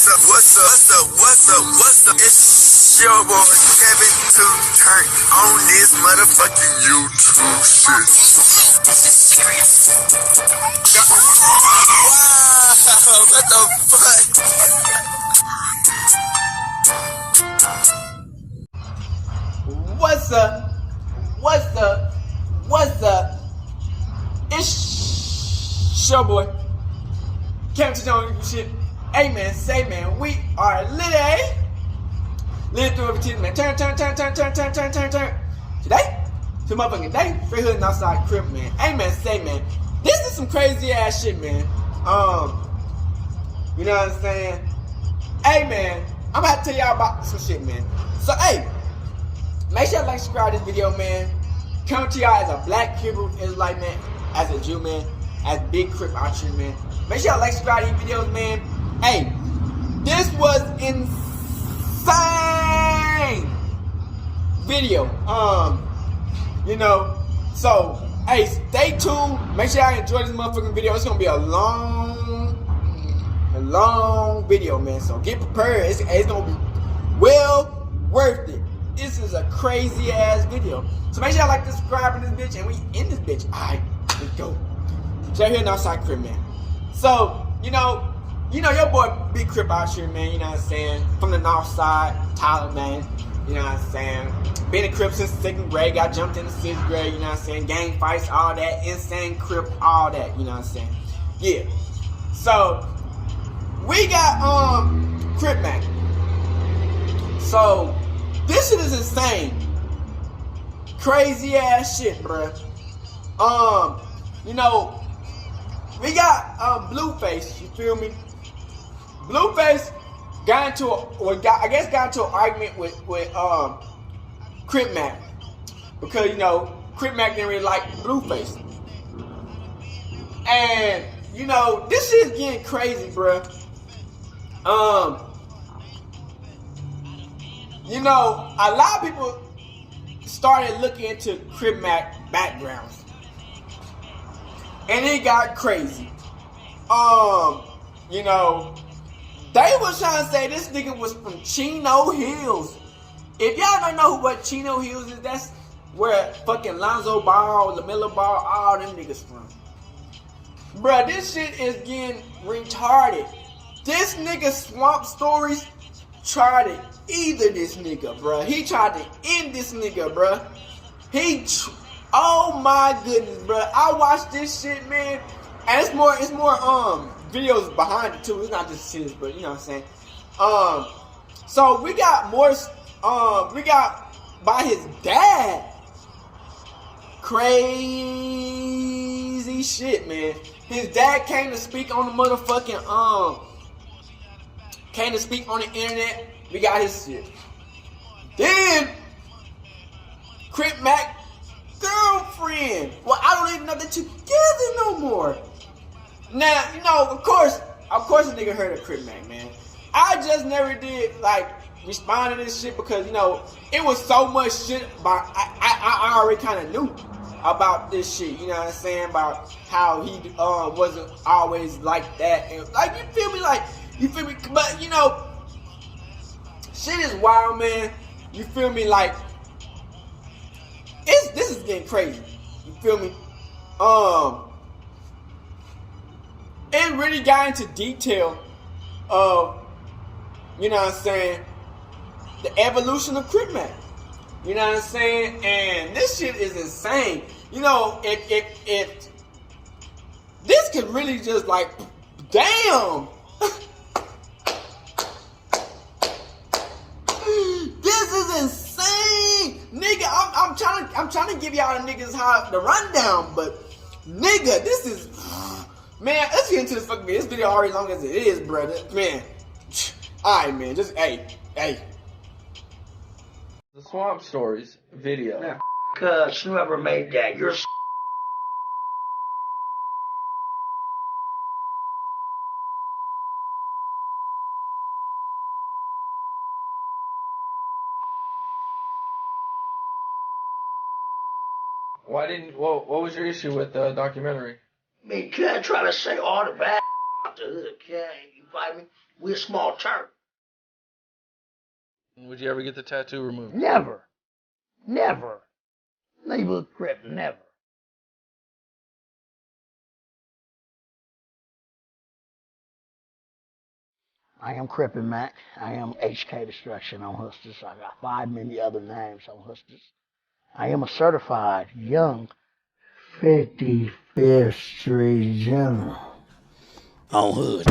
What's up? It's your boy Kevin to turn on this motherfucking YouTube shit. This is serious. Wow, what the fuck? What's up? It's your boy Kevin to turn on this shit. Hey man, say man, we are lit through every team, man. Turn. Today, to motherfucking day, free hood and outside crib, man. Hey man, say man, this is some crazy ass shit, man. You know what I'm saying? Hey man, I'm about to tell y'all about some shit, man. So hey, make sure you like, subscribe to this video, man. Come to y'all as a black Hebrew Israelite, man, as a Jew, man, as big Crip out here, man. Make sure y'all like, subscribe to these videos, man. Hey, this was insane video. You know, so hey, stay tuned. Make sure y'all enjoy this motherfucking video. It's gonna be a long video, man. So get prepared. It's gonna be well worth it. This is a crazy ass video. So make sure y'all like to subscribe to this bitch, and we in this bitch. Alright, let's go. So here in outside crib, man. So, you know your boy Big Crip out here, man, you know what I'm saying? From the north side, Tyler, man, you know what I'm saying? Been a Crip since 2nd grade, got jumped into 6th grade, you know what I'm saying? Gang fights, all that, insane Crip, all that, you know what I'm saying? Yeah. So, we got, Cripmac. So, this shit is insane. Crazy ass shit, bruh. You know, we got Blueface, you feel me? Blueface got into an argument with Cripmac because Cripmac didn't really like Blueface, and this shit is getting crazy, bruh. A lot of people started looking into Cripmac backgrounds, and it got crazy. They was trying to say this nigga was from Chino Hills. If y'all don't know what Chino Hills is, that's where fucking Lonzo Ball, LaMelo Ball, all them niggas from. Bruh, this shit is getting retarded. This nigga Swampstories tried to either this nigga, bruh. He tried to end this nigga, bruh. Oh my goodness, bruh. I watched this shit, man. And it's more videos behind it too. It's not just shit, but you know what I'm saying. So we got more. We got by his dad. Crazy shit, man. His dad came to speak on the motherfucking came to speak on the internet. We got his shit. Then Cripmac girlfriend. Well, I don't even know they're together no more. Now, of course a nigga heard of Cripmac, man. I just never did respond to this shit because it was so much shit about I already kind of knew about this shit. You know what I'm saying, about how he wasn't always like that, and you feel me. But shit is wild, man. You feel me? This is getting crazy. You feel me? It really got into detail of, you know what I'm saying, the evolution of Cripmac. You know what I'm saying? And this shit is insane. If this could really just damn. This is insane. Nigga, I'm trying to give y'all niggas the rundown, but nigga, this is, man, let's get into this fucking video. This video already long as it is, brother. Man. Alright, man. Just, hey. The Swampstories video. Now, cuz whoever made that, you're What was your issue with the documentary? I mean, could try to say all the bad to the hood, okay? You fight me? We're a small church. Would you ever get the tattoo removed? Never. Never. Neighborhood Crip, never. I am Cripmac. I am HK Destruction on Hustlers. I got 5 many other names on Hustlers. I am a certified young 55th Street General on Hood.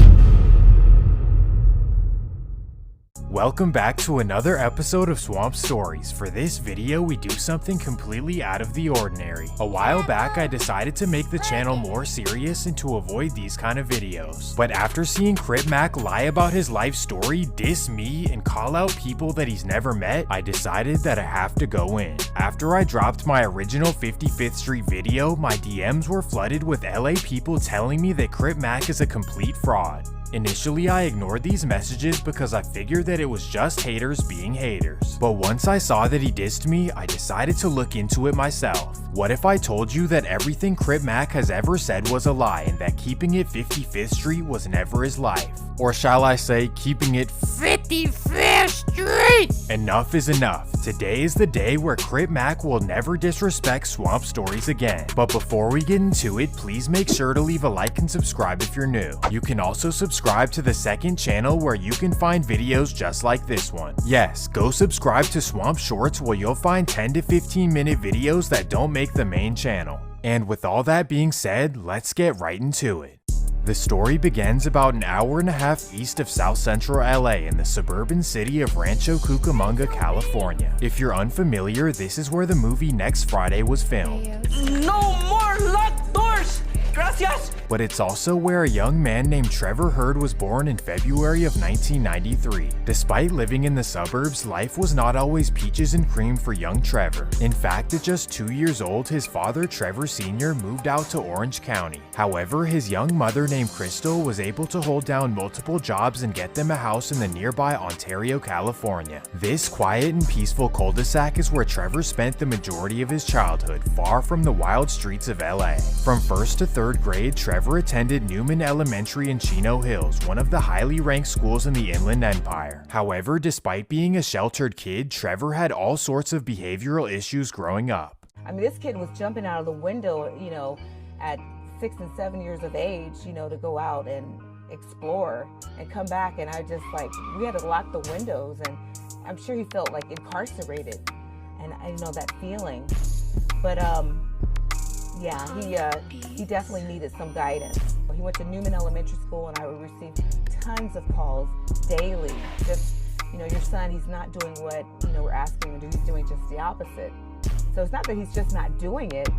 Welcome back to another episode of Swamp Stories. For this video, we do something completely out of the ordinary. A while back, I decided to make the channel more serious and to avoid these kind of videos. But after seeing Cripmac lie about his life story, diss me, and call out people that he's never met, I decided that I have to go in. After I dropped my original 55th Street video, my DMs were flooded with LA people telling me that Cripmac is a complete fraud. Initially, I ignored these messages because I figured that it was just haters being haters. But once I saw that he dissed me, I decided to look into it myself. What if I told you that everything Cripmac has ever said was a lie and that keeping it 55th Street was never his life? Or shall I say, keeping it 55th Street? Enough is enough. Today is the day where Cripmac will never disrespect Swamp Stories again. But before we get into it, please make sure to leave a like and subscribe if you're new. You can also subscribe to the second channel where you can find videos just like this one. Yes, go subscribe to Swamp Shorts where you'll find 10 to 15 minute videos that don't make the main channel. And with all that being said, let's get right into it. The story begins about an hour and a half east of South Central LA in the suburban city of Rancho Cucamonga, California. If you're unfamiliar, this is where the movie Next Friday was filmed. No more locked doors! Gracias! But it's also where a young man named Trevor Hurd was born in February of 1993. Despite living in the suburbs, life was not always peaches and cream for young Trevor. In fact, at just 2 years old, his father, Trevor Sr., moved out to Orange County. However, his young mother named Crystal was able to hold down multiple jobs and get them a house in the nearby Ontario, California. This quiet and peaceful cul-de-sac is where Trevor spent the majority of his childhood, far from the wild streets of LA. From 1st to 3rd grade, Trevor attended Newman Elementary in Chino Hills, one of the highly ranked schools in the Inland Empire. However, despite being a sheltered kid, Trevor had all sorts of behavioral issues growing up. I mean, this kid was jumping out of the window, you know, at 6 and 7 years of age, you know, to go out and explore and come back. And I just like, we had to lock the windows, and I'm sure he felt like incarcerated, and I know that feeling. But yeah, he definitely needed some guidance. He went to Newman Elementary School, and I would receive tons of calls daily. Just, you know, your son, he's not doing what, you know, we're asking him to do. He's doing just the opposite. So it's not that he's just not doing it.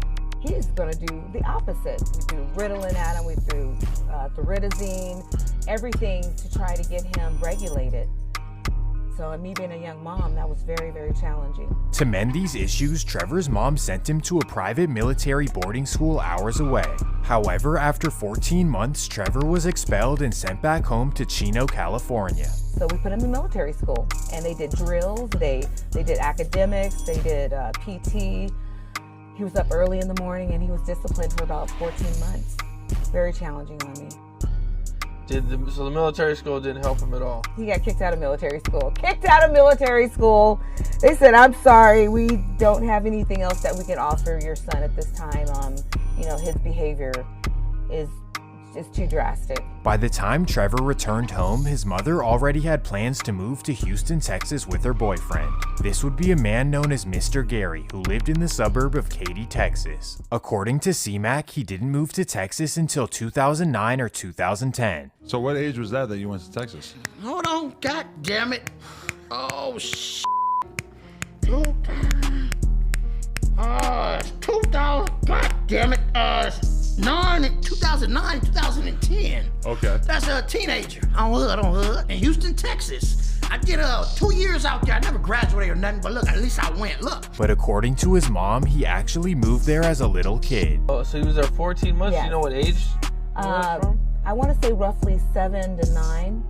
He's going to do the opposite. We threw Ritalin at him. We threw Thoridazine, everything to try to get him regulated. So me being a young mom, that was very, very challenging. To mend these issues, Trevor's mom sent him to a private military boarding school hours away. However, after 14 months, Trevor was expelled and sent back home to Chino, California. So we put him in military school, and they did drills, they did academics, they did PT. He was up early in the morning, and he was disciplined for about 14 months. Very challenging on me. So the military school didn't help him at all? He got kicked out of military school. Kicked out of military school. They said, I'm sorry, we don't have anything else that we can offer your son at this time. You know, his behavior is too drastic. By the time Trevor returned home, his mother already had plans to move to Houston, Texas with her boyfriend. This would be a man known as Mr. Gary, who lived in the suburb of Katy, Texas. According to Cmac, he didn't move to Texas until 2009 or 2010. So what age was that you went to Texas? Hold on, god damn it. Oh, 2000, god damn it. 2009, 2010. Okay. That's a teenager on Hood in Houston, Texas. I did 2 years out there. I never graduated or nothing, but look, at least I went. Look. But according to his mom, he actually moved there as a little kid. Oh, so he was there 14 months? Yes. You know what age he was from? I want to say roughly 7 to 9.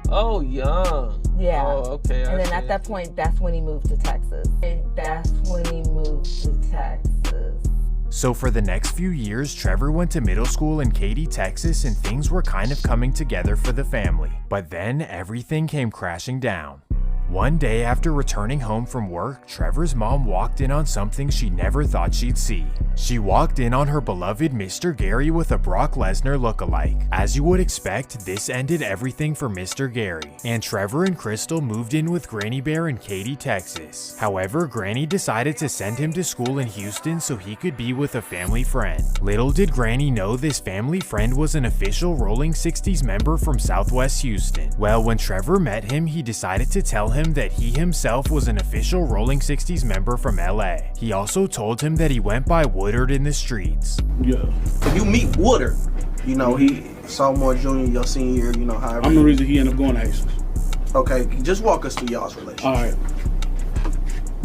Oh, young. Yeah. Oh, okay. And then at that point, that's when he moved to Texas. And that's when he moved to Texas. So for the next few years, Trevor went to middle school in Katy, Texas, and things were kind of coming together for the family. But then everything came crashing down. One day after returning home from work, Trevor's mom walked in on something she never thought she'd see. She walked in on her beloved Mr. Gary with a Brock Lesnar lookalike. As you would expect, this ended everything for Mr. Gary, and Trevor and Crystal moved in with Granny Bear in Katy, Texas. However, Granny decided to send him to school in Houston so he could be with a family friend. Little did Granny know this family friend was an official Rolling 60s member from Southwest Houston. Well, when Trevor met him, he decided to tell him that he himself was an official Rolling 60s member from LA. He also told him that he went by Woodard in the streets. Yeah. If you meet Woodard, you know, he sophomore, junior, your senior year, you know, however. I'm the reason he ended up going to Hastings. Okay, just walk us through y'all's relationship. All right.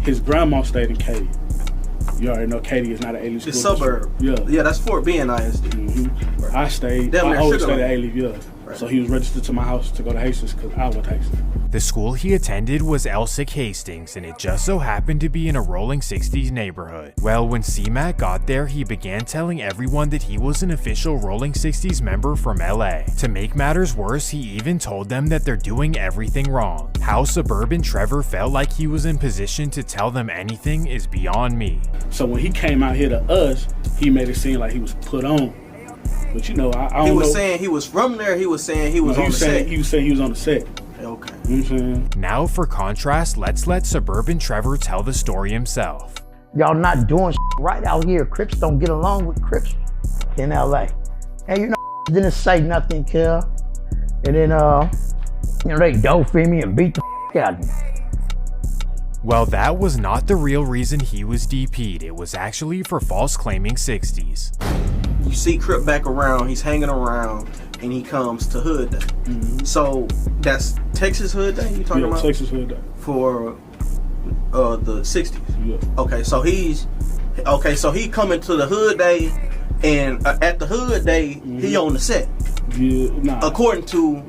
His grandma stayed in Katy. You already know Katy is not an A-Leaf school. It's suburb. Yeah. That's Fort B and ISD. Mm-hmm. I Damn, always Sugar stayed at Land. A-Leaf, yeah. Right. So he was registered to my house to go to Hastings because I went to Hastings. The school he attended was Elsick Hastings, and it just so happened to be in a Rolling 60s neighborhood. Well, when Cmac got there, he began telling everyone that he was an official Rolling 60s member from LA. To make matters worse, he even told them that they're doing everything wrong. How suburban Trevor felt like he was in position to tell them anything is beyond me. So when he came out here to us, he made it seem like he was put on. But you know, I don't know. He was saying he was from there. He was saying he was on the set. He was saying he was on the set. Okay. You know what I'm saying? Now for contrast, let's let suburban Trevor tell the story himself. Y'all not doing right out here. Crips don't get along with Crips in LA. And you know, didn't say nothing, kid. And then, you know, they dope me and beat the out of me. Well, that was not the real reason he was DP'd. It was actually for false claiming 60s. You see Crip back around, he's hanging around, and he comes to Hood Day. Mm-hmm. So that's Texas Hood Day you talking about? Texas Hood Day. For the 60s. Yeah. Okay, so he coming to the Hood Day, and at the Hood Day, he on the set. Yeah, nah. According to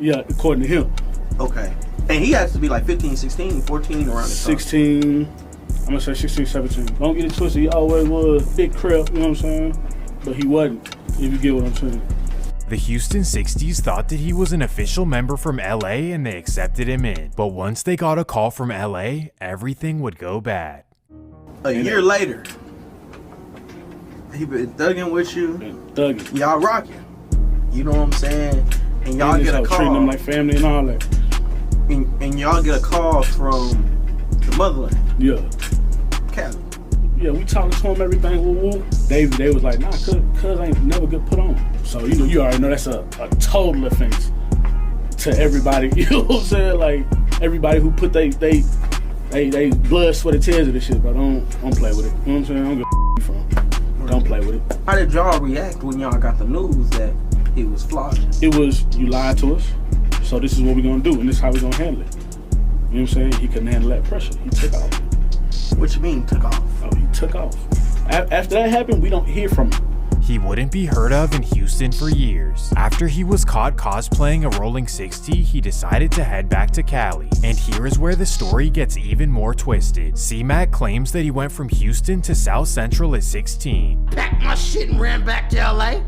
him. Okay. And he has to be like 15, 16, 14 around this time. 16, I'm gonna say 16, 17. Don't get it twisted, he always was big Crip, you know what I'm saying? But he wasn't, if you get what I'm saying. The Houston 60s thought that he was an official member from LA and they accepted him in. But once they got a call from LA, everything would go bad. A year later, he been thugging with you. Thugging. Y'all rocking. You know what I'm saying? And y'all get a call. Treating them like family and all that. And y'all get a call from the motherland. Yeah. Cali. Yeah, we talking to him, everything, woo-woo. They was like, nah, cuz ain't never get put on. So, you know, you already know that's a total offense to everybody. You know what I'm saying? Like, everybody who put they blood, sweat, and tears of this shit, but don't play with it. You know what I'm saying? I don't give a from. Don't play with it. How did y'all react when y'all got the news that he was flogging? It was, you lied to us, so this is what we're gonna do, and this is how we're gonna handle it. You know what I'm saying? He couldn't handle that pressure. He took off. What you mean, took off? Oh, he took off. After that happened, we don't hear from him. He wouldn't be heard of in Houston for years. After he was caught cosplaying a Rolling 60, he decided to head back to Cali. And here is where the story gets even more twisted. Cmac claims that he went from Houston to South Central at 16. Packed my shit and ran back to LA.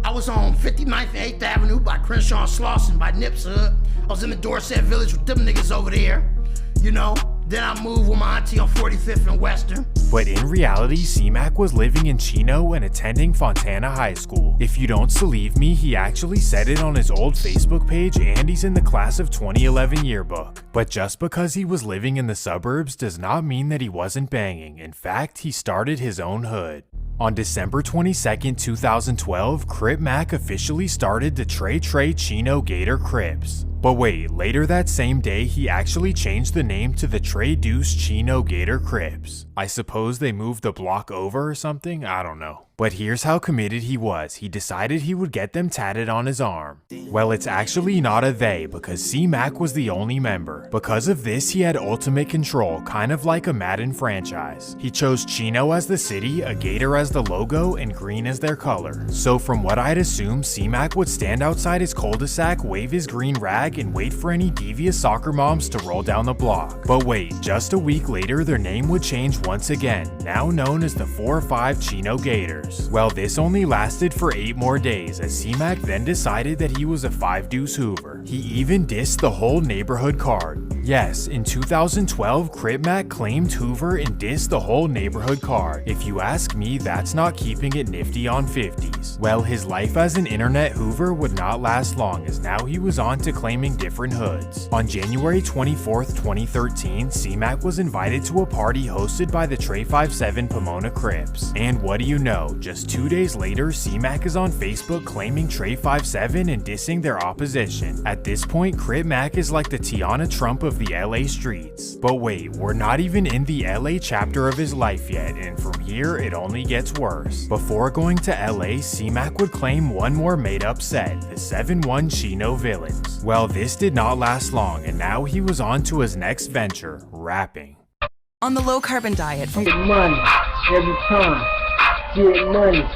I was on 59th and 8th Avenue by Crenshaw and Slauson by Nips Hood. I was in the Dorset Village with them niggas over there, you know. Then I moved with my auntie on 45th and Western. But in reality, Cmac was living in Chino and attending Fontana High School. If you don't believe me, he actually said it on his old Facebook page, and he's in the class of 2011 yearbook. But just because he was living in the suburbs does not mean that he wasn't banging. In fact, he started his own hood. On December 22nd, 2012, Cripmac officially started the Trey Chino Gator Crips. But wait, later that same day, he actually changed the name to the Trey Deuce Chino Gator Crips. I suppose they moved the block over or something? I don't know. But here's how committed he was. He decided he would get them tatted on his arm. Well, it's actually not a they, because Cmac was the only member. Because of this, he had ultimate control, kind of like a Madden franchise. He chose Chino as the city, a gator as the logo, and green as their color. So from what I'd assume, Cmac would stand outside his cul-de-sac, wave his green rag, bag and wait for any devious soccer moms to roll down the block. But wait, just a week later their name would change once again, now known as the 4-5 Chino Gators. Well, this only lasted for 8 more days, as Cmac then decided that he was a 5-deuce Hoover. He even dissed the whole neighborhood card. Yes, in 2012, Cripmac claimed Hoover and dissed the whole neighborhood card. If you ask me, that's not keeping it nifty on 50s. Well, his life as an internet Hoover would not last long, as now he was on to claiming different hoods. On January 24th, 2013, Cmac was invited to a party hosted by the Trey 57 Pomona Crips. And what do you know, just 2 days later, Cmac is on Facebook claiming Trey 57 and dissing their opposition. At this point, Cripmac is like the Tiana Trump of the LA streets. But wait, we're not even in the LA chapter of his life yet, and from here it only gets worse. Before going to LA, Cmac would claim one more made-up set, the 7-1 Chino Villains. Well, this did not last long, and now he was on to his next venture, rapping. On the low-carbon diet from money every time, get money.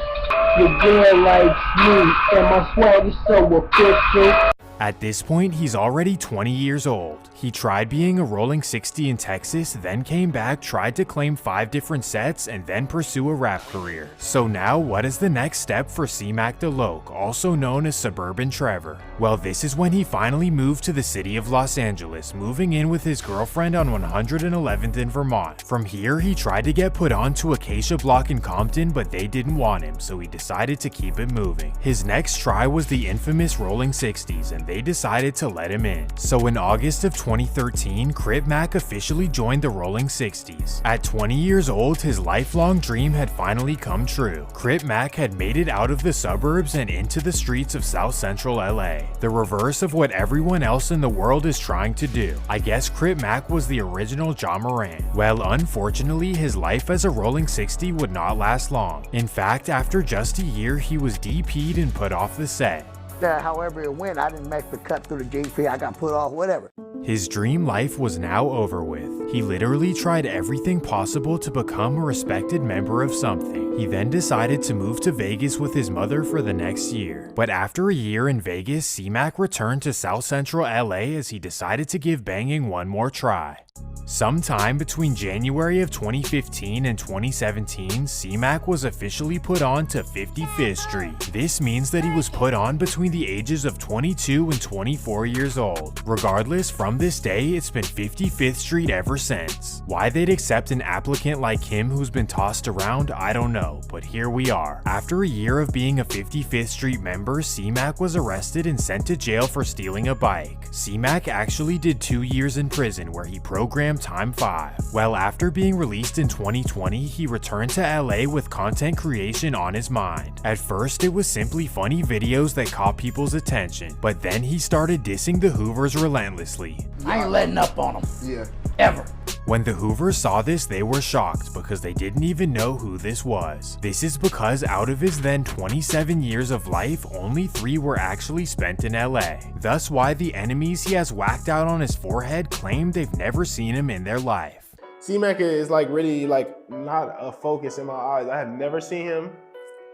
Your girl likes me, and my swag is so official. At this point, he's already 20 years old. He tried being a rolling 60 in Texas, then came back, tried to claim 5 different sets, and then pursue a rap career. So now, what is the next step for Cmac the Loc, also known as Suburban Trevor? Well, this is when he finally moved to the city of Los Angeles, moving in with his girlfriend on 111th in Vermont. From here, he tried to get put onto Acacia Block in Compton, but they didn't want him, so he decided to keep it moving. His next try was the infamous Rolling 60s, and they decided to let him in. So in August of 2013, Cripmac officially joined the Rolling 60s. At 20 years old, his lifelong dream had finally come true. Cripmac had made it out of the suburbs and into the streets of South Central LA. The reverse of what everyone else in the world is trying to do. I guess Cripmac was the original Ja Morant. Well, unfortunately, his life as a Rolling 60 would not last long. In fact, after just a year, he was DP'd and put off the set. However it went, I didn't make the cut through the GP, I got put off, whatever. His dream life was now over with. He literally tried everything possible to become a respected member of something. He then decided to move to Vegas with his mother for the next year. But after a year in Vegas, Cmac returned to South Central LA as he decided to give banging one more try. Sometime between January of 2015 and 2017, Cmac was officially put on to 55th Street. This means that he was put on between the ages of 22 and 24 years old. Regardless, from this day, it's been 55th Street ever since. Why they'd accept an applicant like him who's been tossed around, I don't know, but here we are. After a year of being a 55th Street member, Cmac was arrested and sent to jail for stealing a bike. Cmac actually did 2 years in prison where he programmed Time 5. Well, after being released in 2020, he returned to LA with content creation on his mind. At first, it was simply funny videos that caught people's attention, but then he started dissing the Hoovers relentlessly. I ain't letting up on them. Yeah. Ever. When the Hoovers saw this, they were shocked because they didn't even know who this was. This is because out of his then 27 years of life, only 3 were actually spent in LA. Thus why the enemies he has whacked out on his forehead claim they've never seen him in their life. Cmac is like really like not a focus in my eyes. I have never seen him.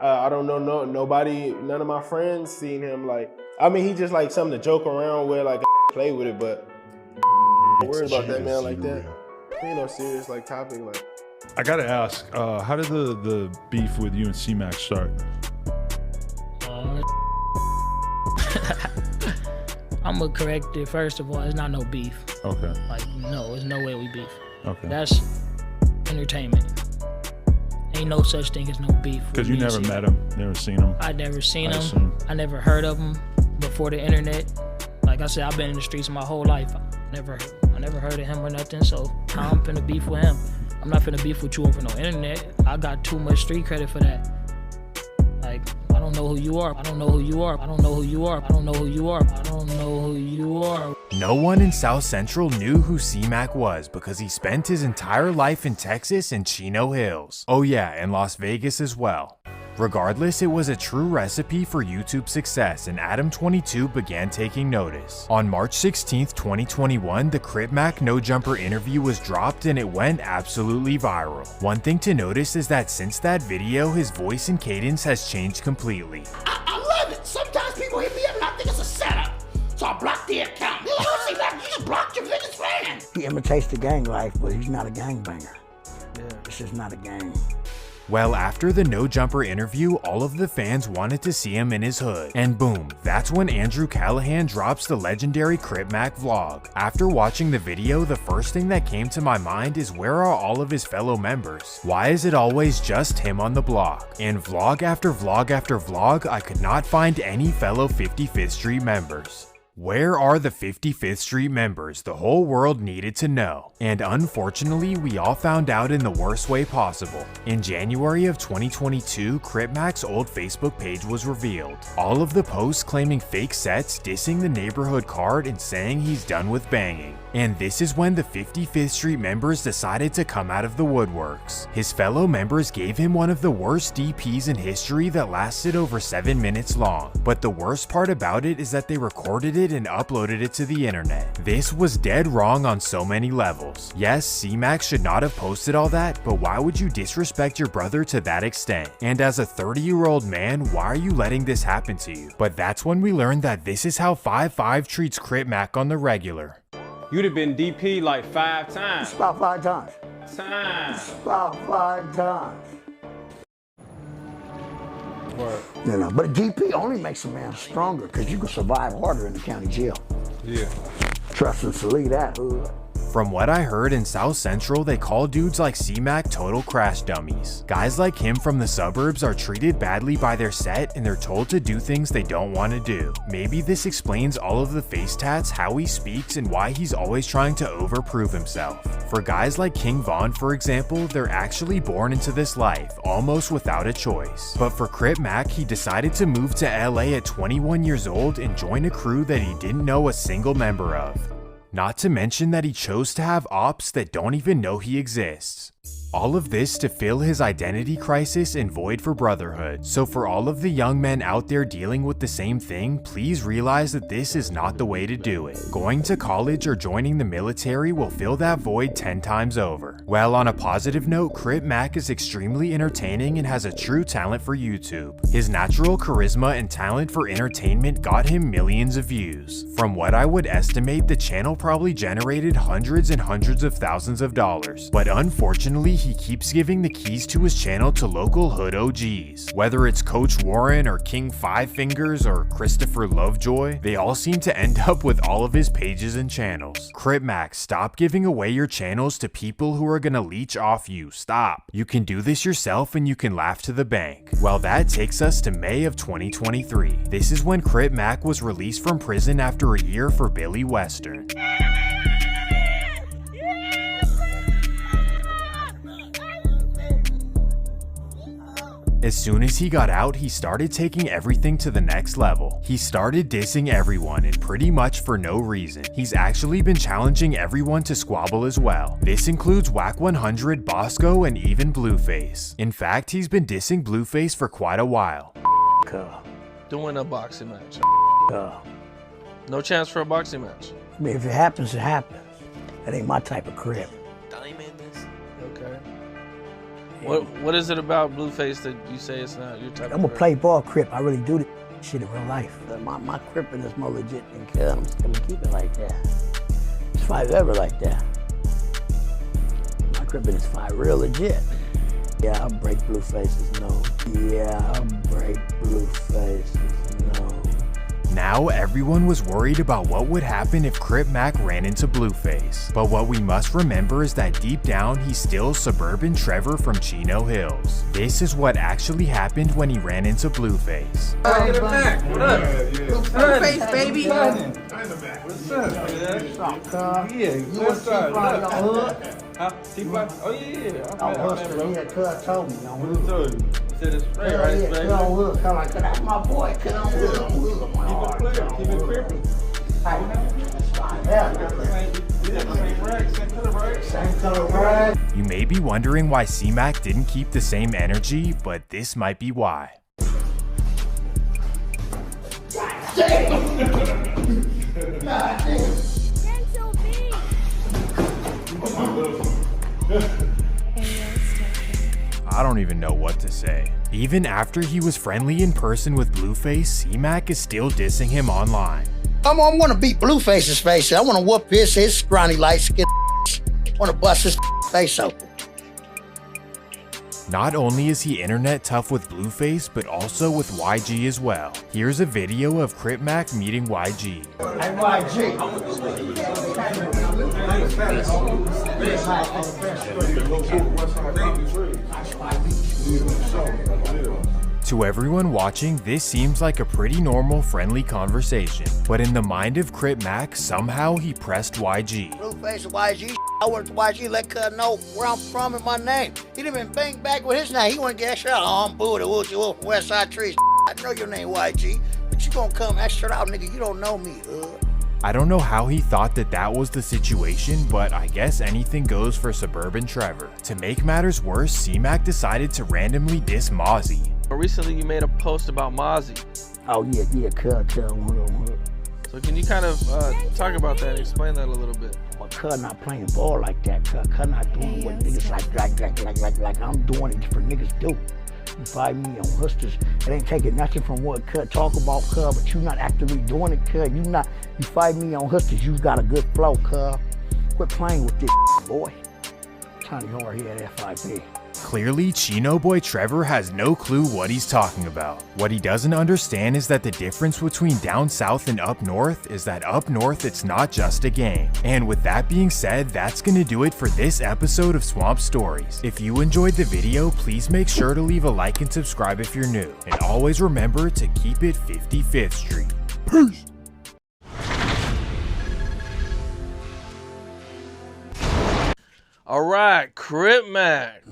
I don't know nobody, none of my friends seen him like, I mean, he just like something to joke around with, like play with it, but worried about that man like that. Ain't no serious like topic. Like, I gotta ask, how did the beef with you and Cmac start? I'm gonna correct it. First of all, it's not no beef. Okay. Like, no, there's no way we beef. Okay. That's entertainment. Ain't no such thing as no beef. Because you never met him, never seen him. I never seen him. I never heard of him before the internet. Like I said, I've been in the streets my whole life. I never heard of him or nothing, so I'm finna beef with him. I'm not finna beef with you over no internet. I got too much street credit for that. Like, I don't know who you are. I don't know who you are. I don't know who you are. I don't know who you are. I don't know who you are. No one in South Central knew who Cmac was because he spent his entire life in Texas and Chino Hills. Oh yeah, and Las Vegas as well. Regardless, it was a true recipe for YouTube success, and Adam22 began taking notice. On March 16th, 2021, the Cripmac No Jumper interview was dropped and it went absolutely viral. One thing to notice is that since that video, his voice and cadence has changed completely. I love it. Sometimes people hit me up and I think it's a setup, so I block the account. he imitates the gang life, but he's not a gangbanger. Yeah. It's just not a gang. Well, after the No Jumper interview, all of the fans wanted to see him in his hood. And boom, that's when Andrew Callahan drops the legendary Cripmac vlog. After watching the video, the first thing that came to my mind is where are all of his fellow members? Why is it always just him on the block? And vlog after vlog after vlog, I could not find any fellow 55th Street members. Where are the 55th Street members the whole world needed to know? And unfortunately, we all found out in the worst way possible. In January of 2022, Cripmac's old Facebook page was revealed. All of the posts claiming fake sets, dissing the neighborhood card, and saying he's done with banging. And this is when the 55th Street members decided to come out of the woodworks. His fellow members gave him one of the worst DPs in history that lasted over 7 minutes long. But the worst part about it is that they recorded it and uploaded it to the internet. This was dead wrong on so many levels. Yes, Cmac should not have posted all that, but why would you disrespect your brother to that extent? And as a 30-year-old man, why are you letting this happen to you? But that's when we learned that this is how 5'5" treats Cripmac on the regular. You'd have been DP like 5 times. It's about 5 times. About 5 times. Right. You know, but a DP only makes a man stronger because you can survive harder in the county jail. Yeah. Trust and salute that hood. From what I heard in South Central, they call dudes like Cmac total crash dummies. Guys like him from the suburbs are treated badly by their set and they're told to do things they don't want to do. Maybe this explains all of the face tats, how he speaks, and why he's always trying to overprove himself. For guys like King Von, for example, they're actually born into this life, almost without a choice. But for Cripmac, he decided to move to LA at 21 years old and join a crew that he didn't know a single member of. Not to mention that he chose to have ops that don't even know he exists. All of this to fill his identity crisis and void for brotherhood. So for all of the young men out there dealing with the same thing, please realize that this is not the way to do it. Going to college or joining the military will fill that void 10 times over. Well, on a positive note, Cripmac is extremely entertaining and has a true talent for YouTube. His natural charisma and talent for entertainment got him millions of views. From what I would estimate, the channel probably generated hundreds and hundreds of thousands of dollars. But unfortunately, he keeps giving the keys to his channel to local hood OGs. Whether it's Coach Warren or King Five Fingers or Christopher Lovejoy, they all seem to end up with all of his pages and channels. Cripmac, stop giving away your channels to people who are gonna leech off you. Stop. You can do this yourself and you can laugh to the bank. Well, that takes us to May of 2023. This is when Cripmac was released from prison after a year for Billy Western. As soon as he got out, he started taking everything to the next level. He started dissing everyone and pretty much for no reason. He's actually been challenging everyone to squabble as well. This includes Whack 100, Bosco, and even Blueface. In fact, he's been dissing Blueface for quite a while. Doing a boxing match. No chance for a boxing match. I mean, if it happens, it happens. That ain't my type of crib. Okay. What is it about Blueface that you say it's not your type I'm of a crib? play ball crip. I really do this shit in real life. My cripping is more legit than kill. I'm just gonna keep it like that. It's five ever like that. My cripping is five real legit. Yeah, I'll break Blueface's nose. Yeah, I'll break Blueface's nose. Now everyone was worried about what would happen if Cripmac ran into Blueface. But what we must remember is that deep down he's still suburban Trevor from Chino Hills. This is what actually happened when he ran into Blueface. What up? Blueface, baby. What's up? Yeah, you want to Oh yeah. Cuz told me. Who told you? Said it's spray, right? Yeah, Cuz on Hood. Cuz like, that's my boy. Cuz on Hood. Keep it crippin'. Same color rag. You may be wondering why Cmac didn't keep the same energy, but this might be why. I don't even know what to say. Even after he was friendly in person with Blueface, Cmac is still dissing him online. I want to beat Blueface's face. I want to whoop his scrawny light skin Wanna bust his face open. Not only is he internet tough with Blueface, but also with YG as well. Here's a video of Cripmac meeting YG. Hey, YG. To everyone watching, this seems like a pretty normal, friendly conversation. But in the mind of Cripmac, somehow he pressed YG. Blueface and YG, I went to YG, let cuz know where I'm from and my name. He didn't even bang back with his name. He wouldn't get extra out. Oh, I'm Boo, the Woochie Wolf from West Side Trees. I know your name, YG, but you gonna come extra out, nigga. You don't know me, I don't know how he thought that that was the situation, but I guess anything goes for Suburban Trevor. To make matters worse, Cmac decided to randomly diss Mozzie. Recently you made a post about Mozzie. Oh, yeah, cut. So can you kind of talk about that and explain that a little bit? Well, cut not playing ball like that. Cut not doing what niggas like I'm doing it for niggas do. You find me on hustlers. It ain't taking nothing from what cut talk about, cuz, but you not actively doing it, cuz. You find me on hustlers, you got a good flow, cuz. Quit playing with this boy. Tiny hard here at FIP. Clearly, Chino Boy Trevor has no clue what he's talking about. What he doesn't understand is that the difference between down south and up north is that up north it's not just a game. And with that being said, that's gonna do it for this episode of Swamp Stories. If you enjoyed the video, please make sure to leave a like and subscribe if you're new. And always remember to keep it 55th Street. Peace! All right, Cripmac.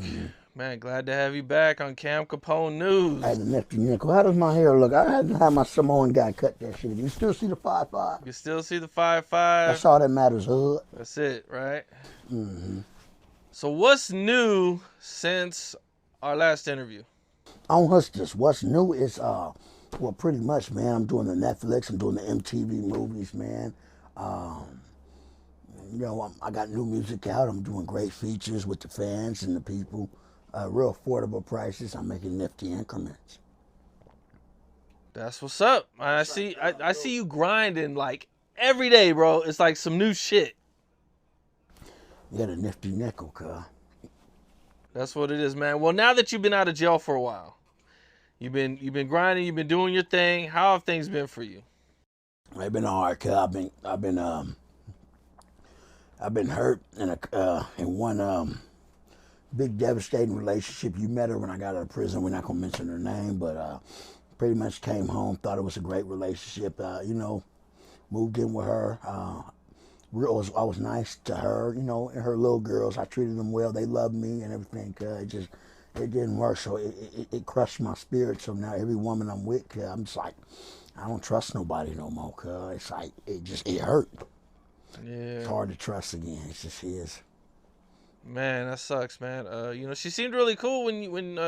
Man, glad to have you back on Cam Capone News. Hey, the nifty nickel. How does my hair look? I had to have my Samoan guy cut that shit. You still see the 5'5"? You still see the 5'5"? That's all that matters, hood. That's it, right? Mm-hmm. So what's new since our last interview? On Hustlers, what's new is, well, pretty much, man, I'm doing the Netflix, I'm doing the MTV movies, man. You know, I got new music out. I'm doing great features with the fans and the people. Real affordable prices. I'm making nifty increments. That's what's up. I see you grinding like every day, bro. It's like some new shit. You got a nifty nickel, cuz. That's what it is, man. Well, now that you've been out of jail for a while, you've been grinding, you've been doing your thing. How have things been for you? It's been hard, cuz. I've been hurt in one big devastating relationship. You met her when I got out of prison. We're not gonna mention her name, but pretty much came home, thought it was a great relationship. You know, moved in with her. I was nice to her, you know, and her little girls. I treated them well. They loved me and everything. It didn't work, so it crushed my spirit. So now every woman I'm with, I'm just like, I don't trust nobody no more. It's like it hurt. Yeah. It's hard to trust again. It just is. Man, that sucks, man. You know, she seemed really cool when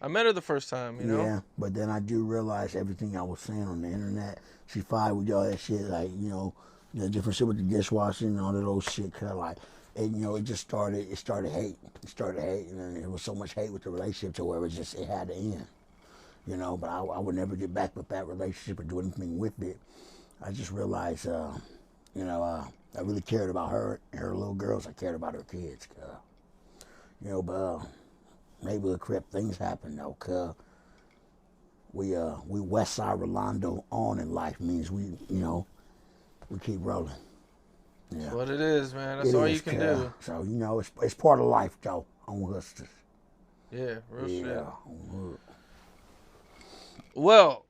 I met her the first time, you know? Yeah, but then I do realize everything I was saying on the internet, she fired with all that shit, like, you know, the different shit with the dishwashing and all of those shit, and, you know, it started hate. It started hate, and then there was so much hate with the relationship to where it had to end, you know, but I would never get back with that relationship or do anything with it. I just realized, you know, I really cared about her and her little girls. I cared about her kids, you know, but neighborhood crip things happen though, cuz we West Side Rolando on in life means we, you know, we keep rolling. Yeah. That's what it is, man. That's all you can do. So, you know, it's part of life though, on Hustlers. Yeah, real shit. Yeah. Well,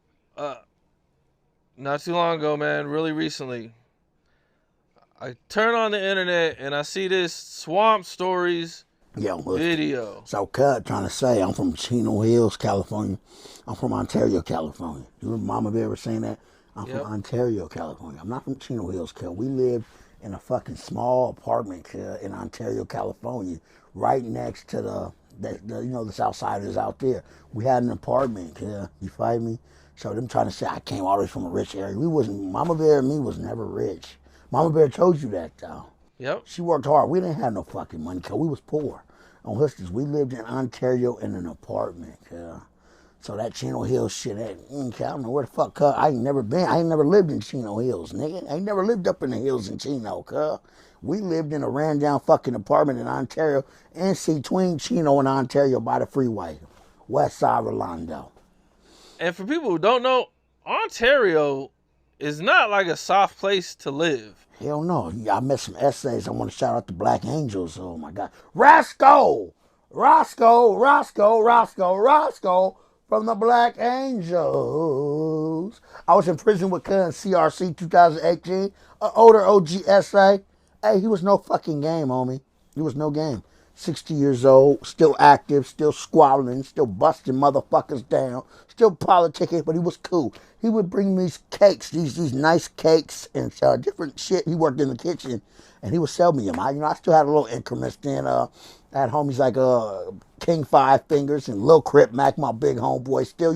not too long ago, man, really recently, I turn on the internet and I see this Swamp Stories video. So, cut trying to say I'm from Chino Hills, California. I'm from Ontario, California. You remember Mama Bear was saying that? I'm from Ontario, California. I'm not from Chino Hills, cuz. We lived in a fucking small apartment in Ontario, California, right next to the you know, the Southsiders out there. We had an apartment, you find me? So them trying to say I came all the way from a rich area. We wasn't, Mama Bear and me was never rich. Mama Bear told you that though. Yep. She worked hard. We didn't have no fucking money, cuz we was poor. On Hustlers, we lived in Ontario in an apartment, So that Chino Hills shit, I don't know where the fuck, cuz. I ain't never been. I ain't never lived in Chino Hills, nigga. I ain't never lived up in the hills in Chino, cuz. We lived in a ran down fucking apartment in Ontario, between Chino and Ontario by the freeway, west side Rolando. And for people who don't know, Ontario is not like a soft place to live. Hell no. Yeah, I met some essays. I want to shout out the Black Angels. Oh my God. Roscoe from the Black Angels. I was in prison with Cuz CRC 2018. An older OG essay. Hey, he was no fucking game, homie. He was no game. 60 years old, still active, still squabbling, still busting motherfuckers down, still politicking, but he was cool. He would bring me these cakes, these nice cakes and different shit. He worked in the kitchen, and he would sell me them. I still had a little increments then. I had homies like King Five Fingers and Lil Cripmac, my big homeboy. Still,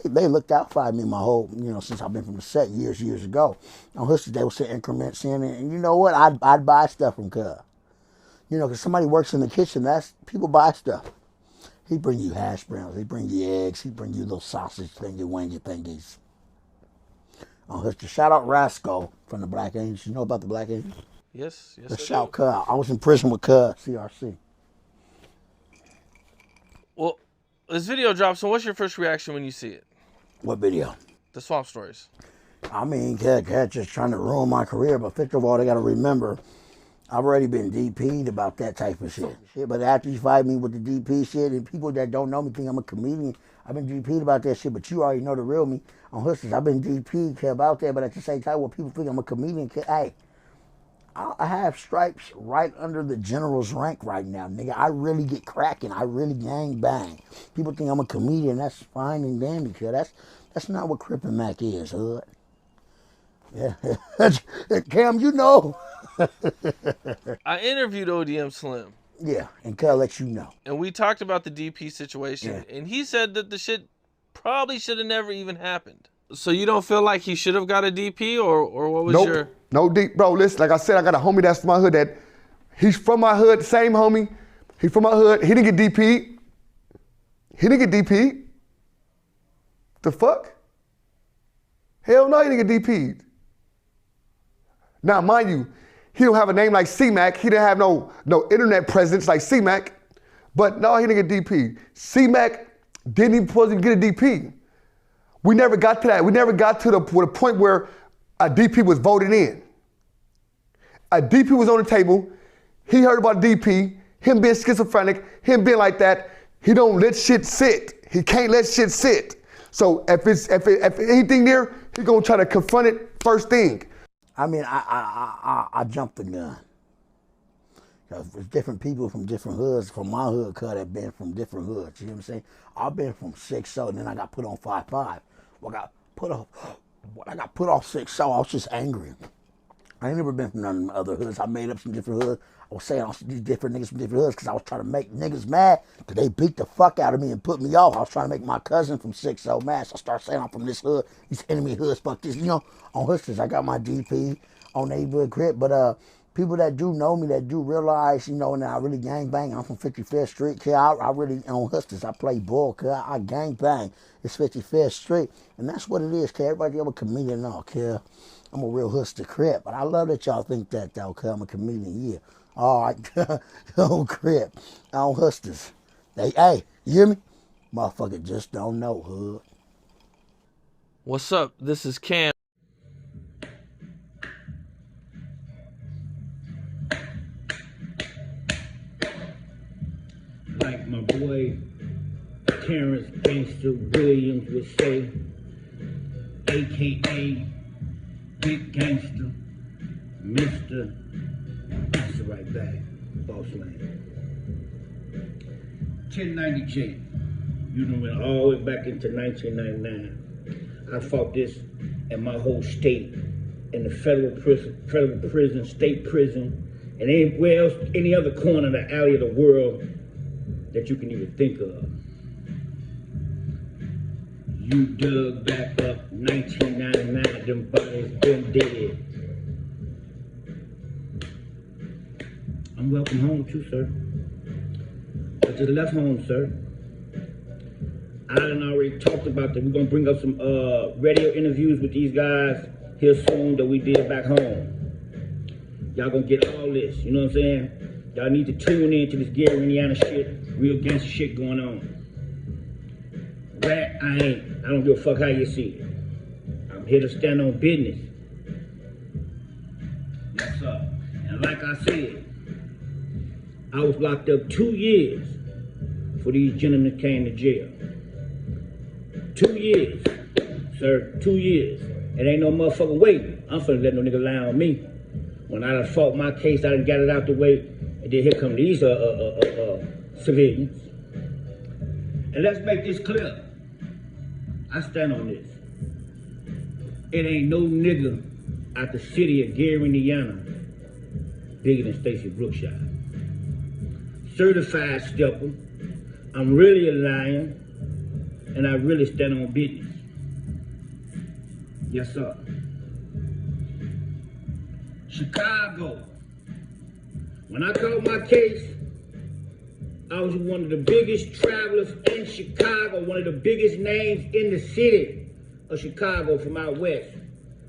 they looked out for me my whole, since I've been from the set years ago. On Hustlers, they would send increments in, and you know what? I'd buy stuff from Cuz. Because somebody works in the kitchen, people buy stuff. He bring you hash browns, he bring you eggs, he bring you little sausage thingies. Shout out Rasco from the Black Angels. You know about the Black Angels? Yes. Let's shout Cuz. I was in prison with Cuz, CRC. Well, this video drops, so what's your first reaction when you see it? What video? The Swamp Stories. I mean, Cuz just trying to ruin my career, but first of all, they got to remember, I've already been DP'd about that type of shit. But after you fight me with the DP shit, and people that don't know me think I'm a comedian, I've been DP'd about that shit, but you already know the real me. On Hustlers, I've been DP'd about that, but at the same time, when people think I'm a comedian, hey, I have stripes right under the general's rank right now, nigga. I really get cracking. I really gang bang. People think I'm a comedian. That's fine and dandy, cuz. That's not what Cripmac is, hood. Yeah. Cam, you know. I interviewed ODM Slim. Yeah, and Cuz let you know. And we talked about the DP situation, and he said that the shit probably should have never even happened. So you don't feel like he should have got a DP, or what was your... No deep, bro. Listen, like I said, I got a homie that's from my hood that he's from my hood, same homie. He's from my hood. He didn't get DP'd. The fuck? Hell no, he didn't get DP'd. Now, mind you, he don't have a name like Cmac. He didn't have no internet presence like Cmac. But no, he didn't get DP'd. Cmac didn't even supposed to get a DP. We never got to that. We never got to the point where a DP was voted in. A DP was on the table. He heard about DP, him being schizophrenic, him being like that. He don't let shit sit. He can't let shit sit. So if anything there, he gonna try to confront it first thing. I mean, I jumped the gun. There's different people from different hoods. From my hood, Cuz have been from different hoods. You know what I'm saying? I've been from 6-0, and then I got put on 5-5. When I got put off 6-0, I was just angry. I ain't never been from none of the other hoods. I made up some different hoods. I was saying these different niggas from different hoods because I was trying to make niggas mad because they beat the fuck out of me and put me off. I was trying to make my cousin from 6-0 mad. So I started saying I'm from this hood, these enemy hoods, fuck this. On Hustlers, I got my DP on neighborhood crib, but people that do know me, that do realize, and I really gang bang. I'm from 55th Street, kid. I really, on Hustlers, I play ball, kid. I gang bang. It's 55th Street, and that's what it is, kid. Everybody I'm a comedian now, kid. I'm a real Hustler crip, but I love that y'all think that, though, kid. I'm a comedian, yeah. All right, on crip, on Hustlers. Hey, you hear me? Motherfucker just don't know, hood. What's up? This is Cam. Like my boy Terrence Gangster Williams would say, AKA Big Gangster, Mr. Answer right back, Boss Lane. 1090J, you know, went all the way back into 1999. I fought this in my whole state, in the federal prison, state prison, and anywhere else, any other corner of the alley of the world that you can even think of. You dug back up 1999, them bodies been dead. I'm welcome home too, sir. I just left home, sir. I done already talked about that. We're gonna bring up some radio interviews with these guys here soon that we did back home. Y'all gonna get all this, you know what I'm saying? Y'all need to tune in to this Gary, Indiana shit, real gangster shit going on. Rat, I ain't. I don't give a fuck how you see it. I'm here to stand on business. Yes, sir. And like I said, I was locked up 2 years for these gentlemen came to jail. 2 years, sir, 2 years. It ain't no motherfucking way. I'm finna let no nigga lie on me. When I done fought my case, I done got it out the way, and then here come these civilians. And let's make this clear. I stand on this. It ain't no nigga out the city of Gary, Indiana, bigger than Stacey Brookshire. Certified stepper. I'm really a lion, and I really stand on business. Yes, sir. Chicago. When I called my case, I was one of the biggest travelers in Chicago, one of the biggest names in the city of Chicago from out west.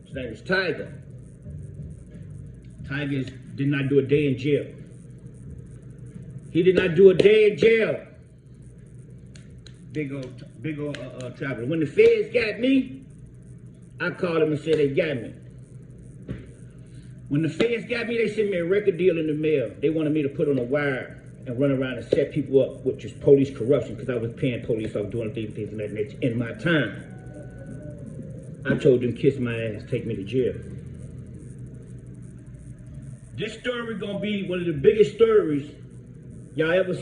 His name is Tiger. Tiger did not do a day in jail. He did not do a day in jail. Big old traveler. When the feds got me, I called them and said they got me. When the feds got me, they sent me a record deal in the mail. They wanted me to put on a wire and run around and set people up, which is police corruption, because I was paying police, I was doing things and that in my time. I told them, kiss my ass, take me to jail. This story gonna be one of the biggest stories y'all ever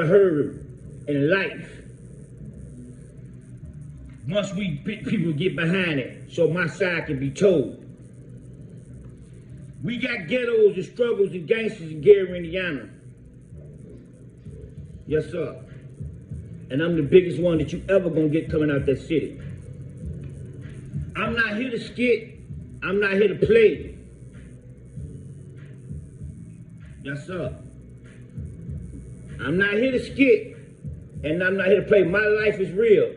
heard in life. Once people get behind it, so my side can be told. We got ghettos and struggles and gangsters in Gary, Indiana. Yes, sir. And I'm the biggest one that you ever gonna get coming out that city. I'm not here to skit. I'm not here to play. Yes, sir. I'm not here to skit, and I'm not here to play. My life is real.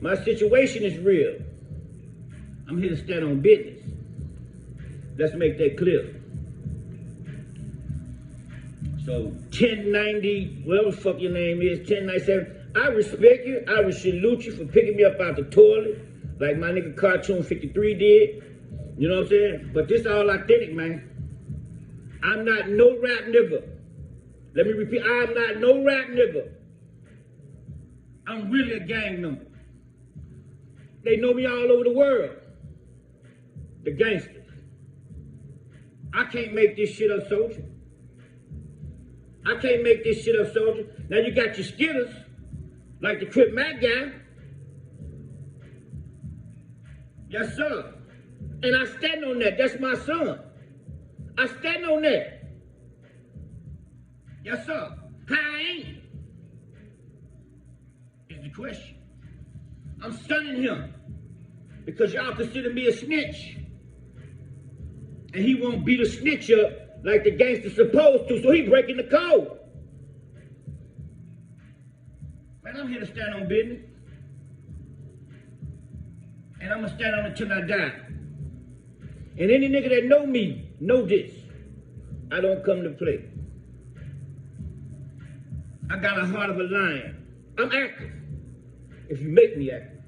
My situation is real. I'm here to stand on business. Let's make that clear. So 1090, whatever the fuck your name is, 1097, I respect you. I would salute you for picking me up out the toilet, like my nigga Cartoon 53 did. You know what I'm saying? But this all authentic, man. I'm not no rap nigga. Let me repeat, I'm not no rap nigga. I'm really a gang member. They know me all over the world. The gangsters. I can't make this shit up, soldier. I can't make this shit up, soldier. Now you got your skitters, like the Cripmac guy. Yes, sir. And I stand on that. That's my son. I stand on that. Yes, sir. How I ain't is the question. I'm stunning him because y'all consider me a snitch. And he won't beat a snitch up like the gangster's supposed to, so he breaking the code. Man, I'm here to stand on business. And I'm gonna stand on it till I die. And any nigga that know me, know this. I don't come to play. I got a heart of a lion. I'm active, if you make me active.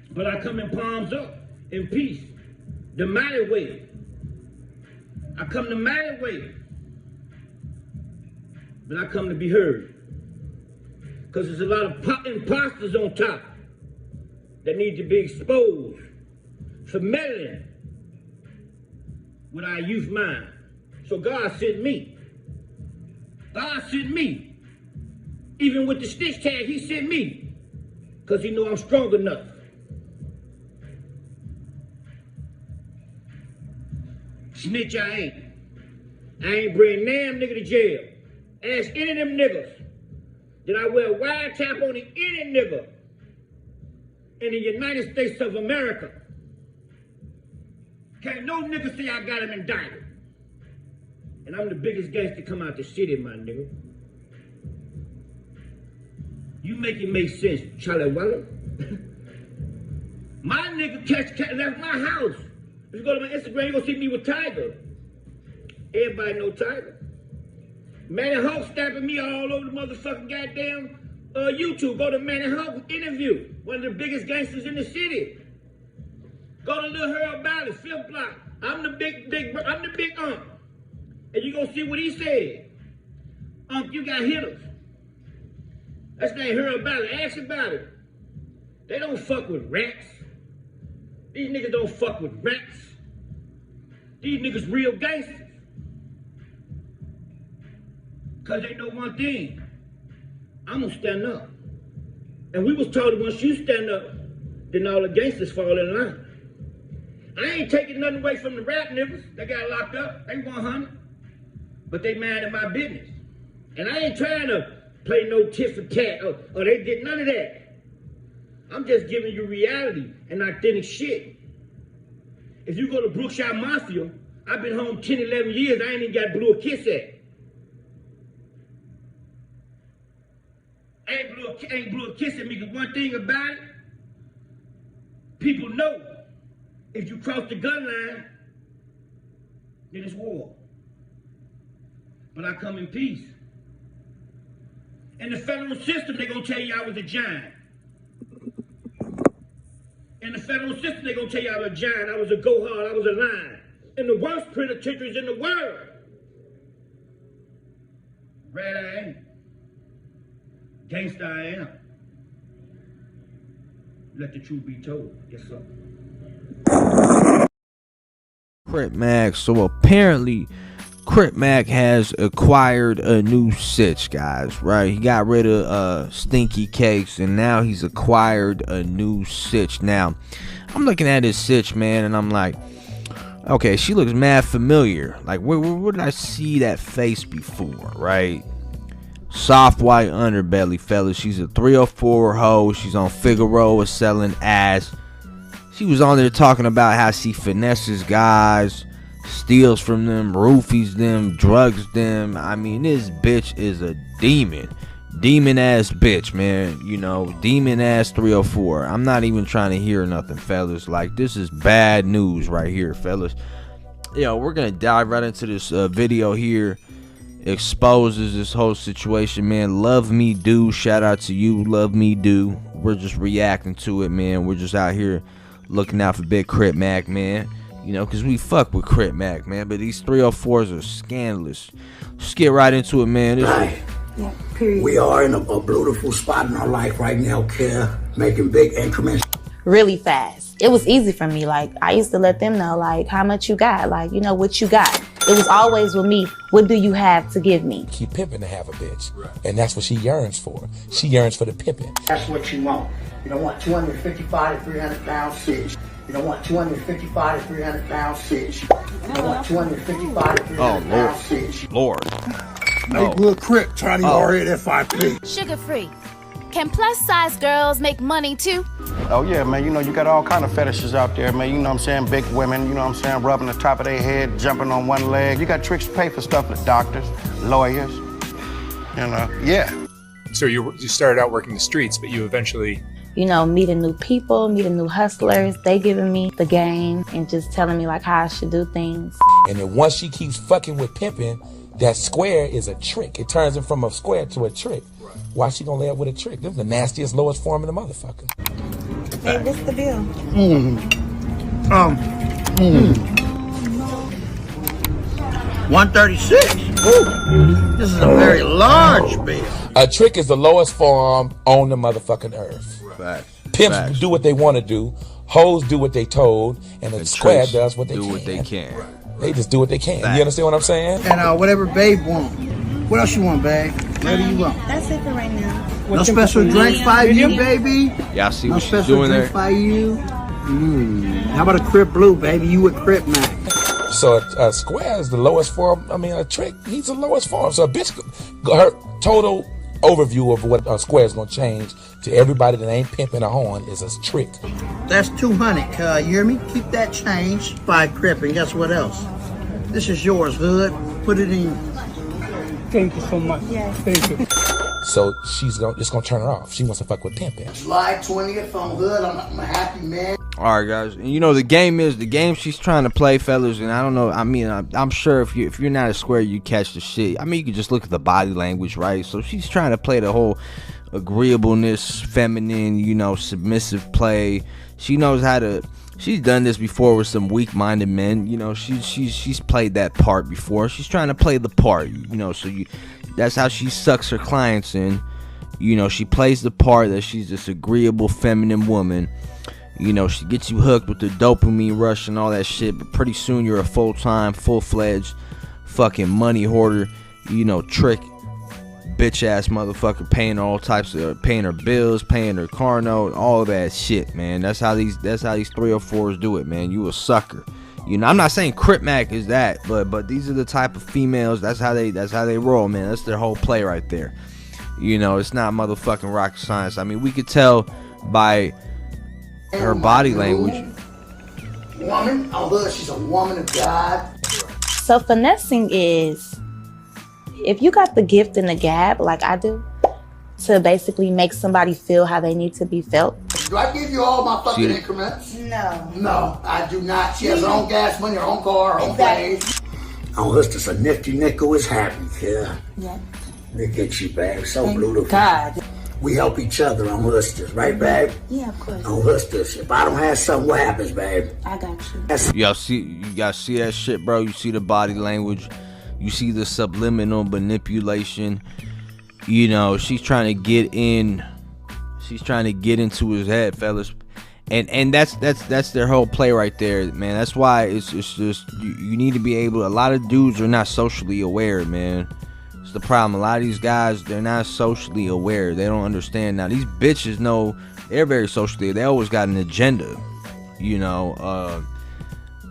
But I come in palms up, in peace. The mighty way. I come the mighty way. But I come to be heard. Because there's a lot of imposters on top that need to be exposed for meddling with our youth mind. So God sent me. God sent me. Even with the snitch tag, he sent me. Because he know I'm strong enough. Snitch I ain't. I ain't bring damn nigga to jail. Ask any of them niggas. Did I wear a wiretap on any nigga in the United States of America? Can't no nigga say I got him indicted. And I'm the biggest gangster come out the city, my nigga. You make it make sense, Charlie Waller. My nigga catch left my house. If you go to my Instagram, you're gonna see me with Tiger. Everybody know Tiger. Manny Hawk stabbing me all over the motherfucking goddamn YouTube. Go to Manny Hawk interview. One of the biggest gangsters in the city. Go to Lil Harold Valley, 5th block. I'm the big unk. And you gonna see what he said. Unk, you got hitters. That's named Harold Valley. Ask about it. They don't fuck with rats. These niggas don't fuck with rats. These niggas real gangsters. Cause they know one thing. I'm gonna stand up. And we was told that once you stand up, then all the gangsters fall in line. I ain't taking nothing away from the rap niggas. They got locked up. They 100. But they mad at my business. And I ain't trying to play no tit for tat. Or they did none of that. I'm just giving you reality and authentic shit. If you go to Brookshire Mafia, I've been home 10, 11 years. I ain't even got blew a kiss at. Ain't blew a kiss at me, because one thing about it, people know if you cross the gun line, then it's war. But I come in peace. In the federal system, they're gonna tell you I was a giant. In the federal system, they're gonna tell you I was a giant, I was a go hard, I was a lion. In the worst penitentiaries in the world. Red I am. Gangsta I am. Let the truth be told. Yes, sir. Cripmac. So apparently Cripmac has acquired a new sitch, guys, right? He got rid of Stinky Cakes and now he's acquired a new sitch. Now I'm looking at his sitch, man, and I'm like, okay, she looks mad familiar. Like where did I see that face before, right? Soft white underbelly, fellas. She's a 304 hoe. She's on Figaro selling ass. She was on there talking about how she finesses guys, steals from them, roofies them, drugs them. I mean, this bitch is a demon. Demon ass bitch, man. You know, demon ass 304. I'm not even trying to hear nothing, fellas. Like, this is bad news right here, fellas. Yo, we're gonna dive right into this video here. Exposes this whole situation, man. Love me do. Shout out to you, Love Me Do. We're just reacting to it, man. We're just out here looking out for big Cripmac, man. You know, because we fuck with Cripmac, man. But these 304s are scandalous. Just get right into it, man. We are in a beautiful spot in our life right now, kid. Making big increments. Really fast. It was easy for me. Like, I used to let them know, like, how much you got. Like, you know, what you got. It was always with me, what do you have to give me? Keep pimping to have a bitch. Right. And that's what she yearns for. She yearns for the pimping. That's what you want. You don't want 255 to 300 pound sitch. You don't want 255 to 300 pound sitch. You don't want 255 to 300 pound sitch. Lord. Make Lil Crip try to RFIP. Sugar free. Can plus size girls make money too? Oh yeah, man, you know, you got all kind of fetishes out there, man. You know what I'm saying? Big women, you know what I'm saying? Rubbing the top of their head, jumping on one leg. You got tricks to pay for stuff like doctors, lawyers, you know, yeah. So you started out working the streets, but you eventually... You know, meeting new people, meeting new hustlers. They giving me the game and just telling me like how I should do things. And then once she keeps fucking with pimping, that square is a trick. It turns it from a square to a trick. Why she gonna lay up with a trick? This is the nastiest, lowest form of the motherfucker. Hey, what's the deal? 136. Ooh, this is a very large bitch. A trick is the lowest form on the motherfucking earth. Facts. Pimps do what they want to do. Hoes do what they told, and a square does what they can. What they can. They just do what they can. You understand what I'm saying? And whatever babe want. What else you want, babe? What do you want? That's it for right now. No special drinks by you, baby? Y'all see what no she's doing there? No special drinks by you? How about a Crip Blue, baby? You with Cripmac. So a square is the lowest form. I mean, a trick, he's the lowest form. So a bitch, her total overview of what a square is going to change to everybody that ain't pimping a horn is a trick. That's 200, you hear me? Keep that change by Crip, and guess what else? This is yours, hood. Put it in. Thank you so much. Yes. Thank you. So it's gonna turn her off. She wants to fuck with pimping. July 20th on Hood. I'm a happy man. All right, guys. And you know the game she's trying to play, fellas. And I don't know. I mean, I'm sure if you're not a square, you catch the shit. I mean, you can just look at the body language, right? So she's trying to play the whole agreeableness, feminine, you know, submissive play. She knows how to. She's done this before with some weak-minded men. You know, she's played that part before. She's trying to play the part. You know, that's how she sucks her clients in. You know, she plays the part that she's this agreeable, feminine woman. You know, she gets you hooked with the dopamine rush and all that shit, but pretty soon you're a full-time, full-fledged fucking money hoarder, you know, trick bitch-ass motherfucker, paying all types of, paying her bills, paying her car note, all that shit, man. That's how these 304s do it, man. You a sucker. You know, I'm not saying Cripmac is that, but these are the type of females, that's how they roll, man. That's their whole play right there. You know, it's not motherfucking rocket science. I mean, we could tell by her body language. Woman, although she's a woman of God. So finessing is, if you got the gift and the gab, like I do, to basically make somebody feel how they need to be felt. Do I give you all my fucking increments? No. No, I do not. She has her own gas money, her own car, her own place. Oh, this is a nifty nickel is happy, yeah. Yeah. Look at you, babe. So beautiful. God. We help each other on Hustlers, right, babe? Yeah, of course. On Hustlers. If I don't have something, what happens, babe? I got you. You gotta see that shit, bro. You see the body language. You see the subliminal manipulation. You know, she's trying to get in. She's trying to get into his head, fellas. And that's their whole play right there, man. That's why it's just you need to be able. A lot of dudes are not socially aware, man. It's the problem. A lot of these guys, they're not socially aware. They don't understand. Now these bitches know they're very socially. They always got an agenda, you know.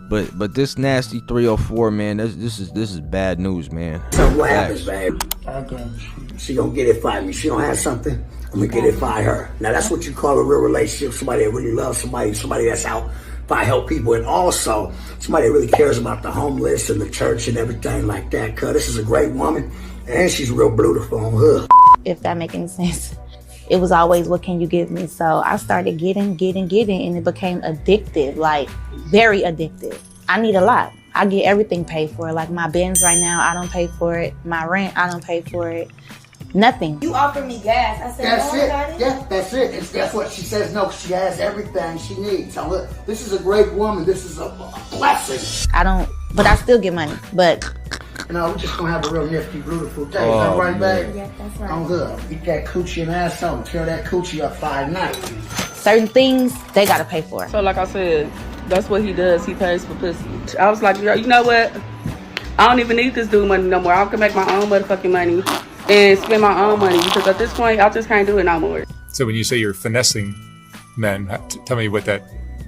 But this nasty 304, man, this is bad news, man. So what happens, babe? She gonna get it by me. She don't have something, I'm gonna get it by her. Now that's what you call a real relationship. Somebody that really loves somebody that's out by help people, and also somebody that really cares about the homeless and the church and everything like that. Cause this is a great woman, and she's real beautiful on her. If that makes any sense. It was always, what can you give me? So I started getting, and it became addictive, like very addictive. I need a lot. I get everything paid for. Like my Benz right now, I don't pay for it. My rent, I don't pay for it. Nothing. You offered me gas. I said, that's no, it. I got it. Yeah, that's it. And that's what she says. No, she has everything she needs. So look, this is a great woman. This is a blessing. I don't, but I still get money. But no, we're just gonna have a real nifty, beautiful day. Oh, Is that right, babe? Yeah, that's right. I'm good. Get that coochie and ass on. Tear that coochie up 5 nights. certain things, they gotta pay for. So like I said, that's what he does. He pays for pussy. I was like, you know what? I don't even need this dude money no more. I can make my own motherfucking money and spend my own money, because at this point, I just can't do it no more. So when you say you're finessing men, tell me what that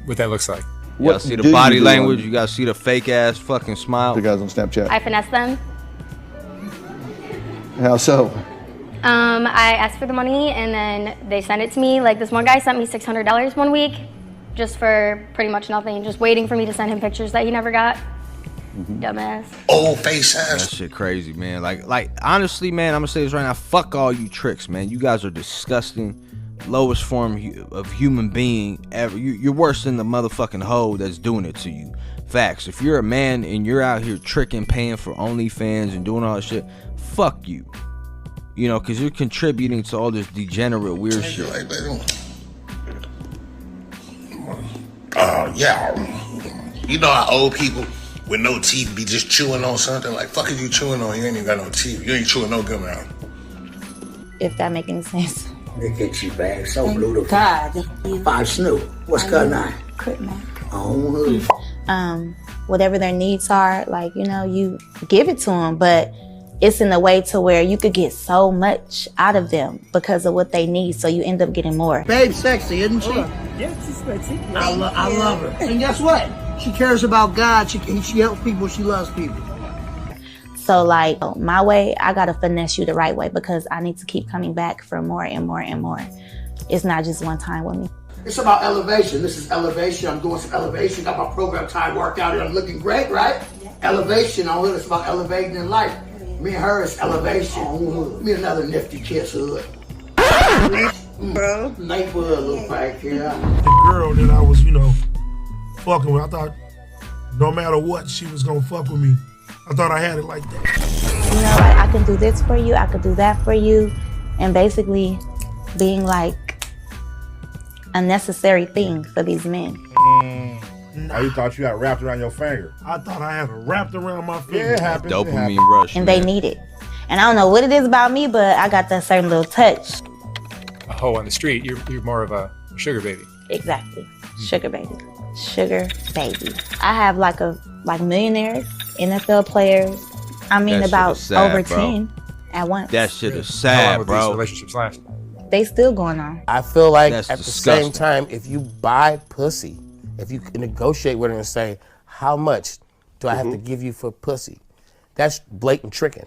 looks like. You gotta see the body language. You gotta see the fake ass fucking smile. The guys on Snapchat. I finesse them. How so? I asked for the money and then they sent it to me. Like this one guy sent me $600 one week just for pretty much nothing, just waiting for me to send him pictures that he never got. Dumbass. Old face ass. That shit crazy, man. Like honestly, man, I'm gonna say this right now. Fuck all you tricks, man. You guys are disgusting. Lowest form of human being ever. You're worse than the motherfucking hoe that's doing it to you. Facts. If you're a man and you're out here tricking, paying for OnlyFans and doing all that shit, fuck you. You know, because you're contributing to all this degenerate weird shit. Yeah. You know how old people with no teeth be just chewing on something? Like, fuck is you chewing on? You ain't even got no teeth. You ain't chewing no gum out. If that make any sense. Look at you, babe. So beautiful. God. 5 Snoop. What's going on? Cripmac. Oh, whatever their needs are, like, you know, you give it to them, but it's in a way to where you could get so much out of them because of what they need, so you end up getting more. Babe's sexy, isn't she? Yeah, she's sexy. I love her. And guess what? She cares about God. She helps people. She loves people. So like my way, I gotta finesse you the right way because I need to keep coming back for more and more and more. It's not just one time with me. It's about elevation. This is elevation. I'm doing some elevation. Got my program time workout and I'm looking great, right? Yeah. Elevation. It's about elevating in life. Me and her is elevation. Me another nifty kiss hood. Bro. Neighborhood little fight, yeah. The girl that I was, fucking with, I thought no matter what, she was gonna fuck with me. I thought I had it like that. Like, I can do this for you, I could do that for you, and basically being like a necessary thing for these men. Oh, you thought you had wrapped around your finger? I thought I had it wrapped around my finger. Yeah, it happens. Dopamine rush. And they need it. And I don't know what it is about me, but I got that certain little touch. A hoe on the street, you're more of a sugar baby. Exactly. Sugar baby. Sugar baby. I have like millionaires, NFL players. I mean, That about shit is sad, over bro. 10 at once. That shit is How long sad, would bro. these relationships last? They still going on. I feel like That's at the disgusting. same time, if you buy pussy, if you negotiate with her and say, how much do I have to give you for pussy? That's blatant tricking.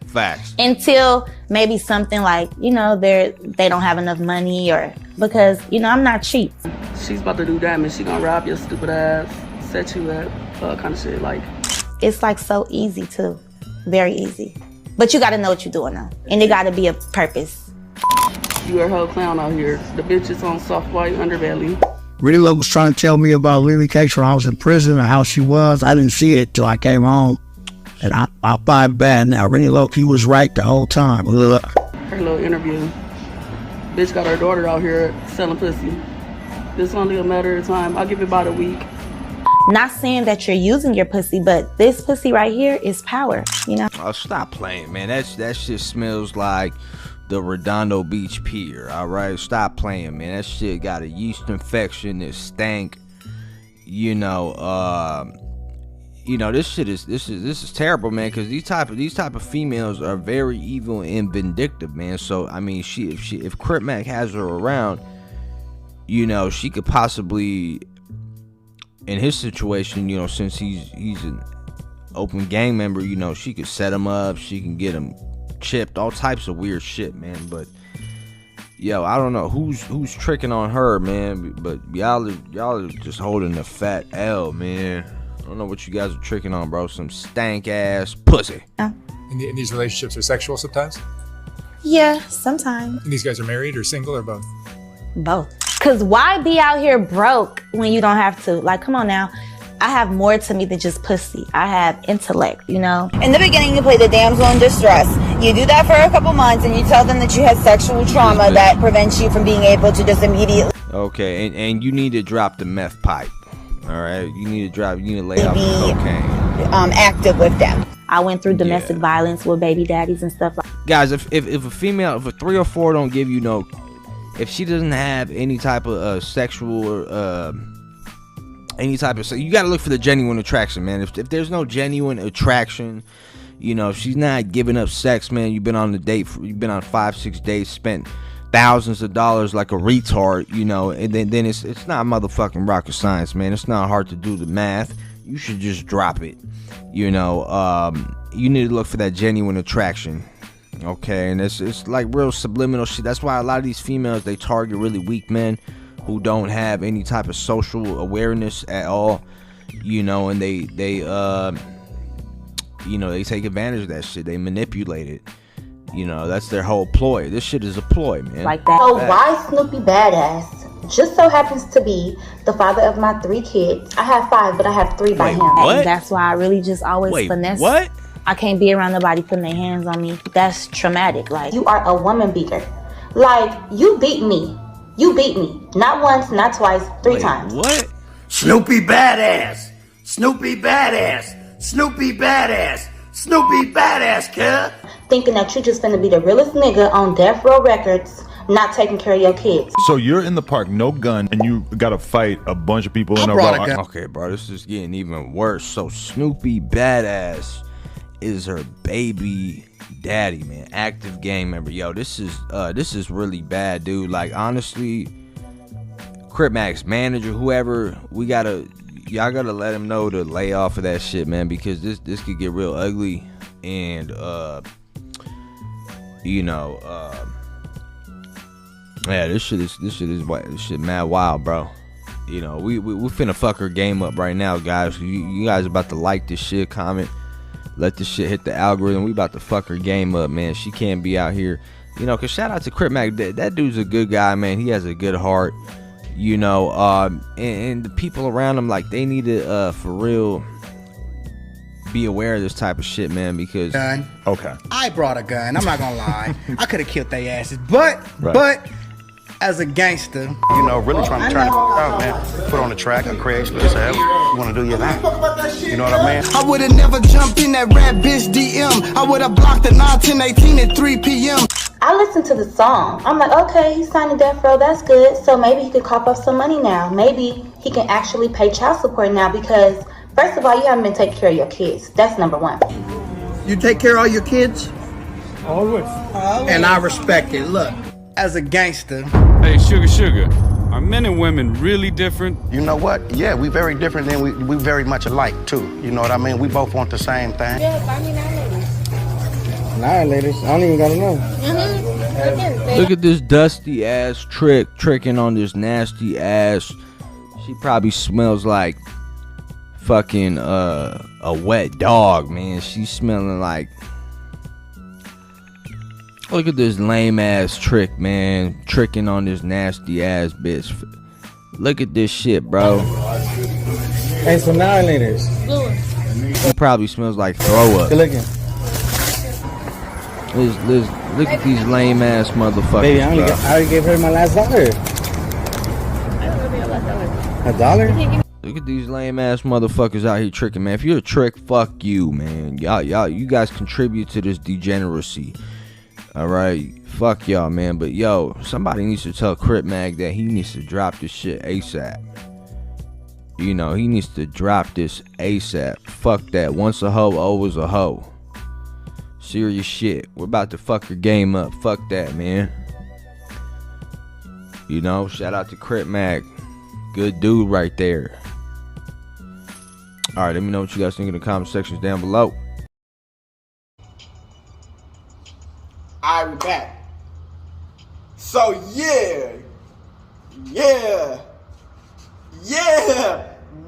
Facts. Until maybe something like, they don't have enough money, or because, I'm not cheap. She's about to do damage. She gonna rob your stupid ass, set you up, kind of shit. Like, It's like so easy too. Very easy. But you gotta know what you're doing now. And it gotta be a purpose. you a whole clown out here. The bitch is on soft white underbelly. Really Love was trying to tell me about Lily Cakes when I was in prison and how she was. I didn't see it till I came home. And I find bad now. Really Love, he was right the whole time. Her little interview. Bitch got her daughter out here selling pussy. It's only a matter of time. I'll give it about a week. Not saying that you're using your pussy, but this pussy right here is power, Oh, stop playing, man. That shit smells like the Redondo Beach Pier, all right? Stop playing, man. That shit got a yeast infection. It stank. This shit is this is terrible, man, because these type of females are very evil and vindictive, man. So I mean, if Cripmac has her around, she could possibly, in his situation, since he's an open gang member, she could set him up, she can get him chipped, all types of weird shit, man. But I don't know who's tricking on her, man. But y'all are just holding a fat L, man. I don't know what you guys are tricking on, bro. Some stank ass pussy. And these relationships are sexual sometimes? Yeah, sometimes. And these guys are married or single or both? Both. Cause why be out here broke when you don't have to? Like, come on now. I have more to me than just pussy. I have intellect, In the beginning, you play the damsel in distress. You do that for a couple months and you tell them that you had sexual trauma that prevents you from being able to just immediately Okay, and you need to drop the meth pipe. All right, you need to lay off the cocaine. active with them. I went through domestic violence with baby daddies and stuff like that. Guys, if a female, if a 3 or 4 don't give you if she doesn't have any type of sexual or you got to look for the genuine attraction, man. If there's no genuine attraction, if she's not giving up sex, man, you've been on 5-6 dates, spent thousands of dollars like a retard, and then it's not motherfucking rocket science, man. It's not hard to do the math. You should just drop it. You need to look for that genuine attraction. Okay, and it's like real subliminal shit. That's why a lot of these females, they target really weak men who don't have any type of social awareness at all, and they take advantage of that shit. They manipulate it. That's their whole ploy. This shit is a ploy, man. Like that. So why Snoopy Badass just so happens to be the father of my 3 kids? I have 5, but I have 3 by him. And that's why I really just always finesse. What? I can't be around nobody putting their hands on me. That's traumatic. Like, you are a woman beater. Like, you beat me. You beat me. Not once, not twice, 3 times. What? Snoopy Badass. Snoopy Badass. Snoopy Badass. Snoopy Badass, kid. Thinking that you just finna be the realest nigga on Death Row Records, not taking care of your kids. So you're in the park, no gun, and you gotta fight a bunch of people in a row. Okay, bro, this is getting even worse. So Snoopy Badass is her baby daddy, man, active gang member. Yo, this is really bad, dude. Like, honestly, Cripmac's manager, whoever, y'all gotta let him know to lay off of that shit, man, because this could get real ugly. And this shit mad wild, bro. We finna fuck her game up right now, guys. You guys about to like this shit, comment, let this shit hit the algorithm. We about to fuck her game up, man. She can't be out here, you know. Cause shout out to Cripmac. That dude's a good guy, man. He has a good heart, you know. And the people around him, like, they need to for real be aware of this type of shit, man. Because Okay. I brought a gun. I'm not gonna lie. I could have killed their asses, but as a gangster, You know, really trying to turn it out, man. Put on the track, a Craigslist, you want to do your thing. You know what I mean? I would have never jumped in that rap bitch DM. I would have blocked the 9, 10, 18 at 3 p.m. I listened to the song. I'm like, okay, he's signing death row. That's good. So maybe he could cop up some money now. Maybe he can actually pay child support now because, first of all, you haven't been taking care of your kids. That's number one. You take care of all your kids? Always. And I respect it. Look, as a gangster. Hey, Sugar, are men and women really different? You know what? Yeah, we very different and we very much alike, too. You know what I mean? We both want the same thing. Yeah, buy me 9 ladies. 9 ladies? I don't even gotta know. Look at this dusty ass tricking on this nasty ass. She probably smells like fucking a wet dog, man. She's smelling like. Look at this lame ass trick, man. Tricking on this nasty ass bitch. Look at this shit, bro. Hey, so 9 ladies. He probably smells like throw up. Good looking. Look at these lame ass motherfuckers. Baby, I bro. already gave her my last $1. $1? Look at these lame ass motherfuckers out here tricking, man. If you're a trick, fuck you, man. Y'all, you guys contribute to this degeneracy. Alright, fuck y'all, man. But yo, somebody needs to tell Cripmac that he needs to drop this shit ASAP. You know, he needs to drop this ASAP. Fuck that. Once a hoe, always a hoe. Serious shit. We're about to fuck her game up. Fuck that, man. You know, shout out to Cripmac. Good dude right there. Alright, let me know what you guys think in the comment sections down below. Alright, we back. So yeah.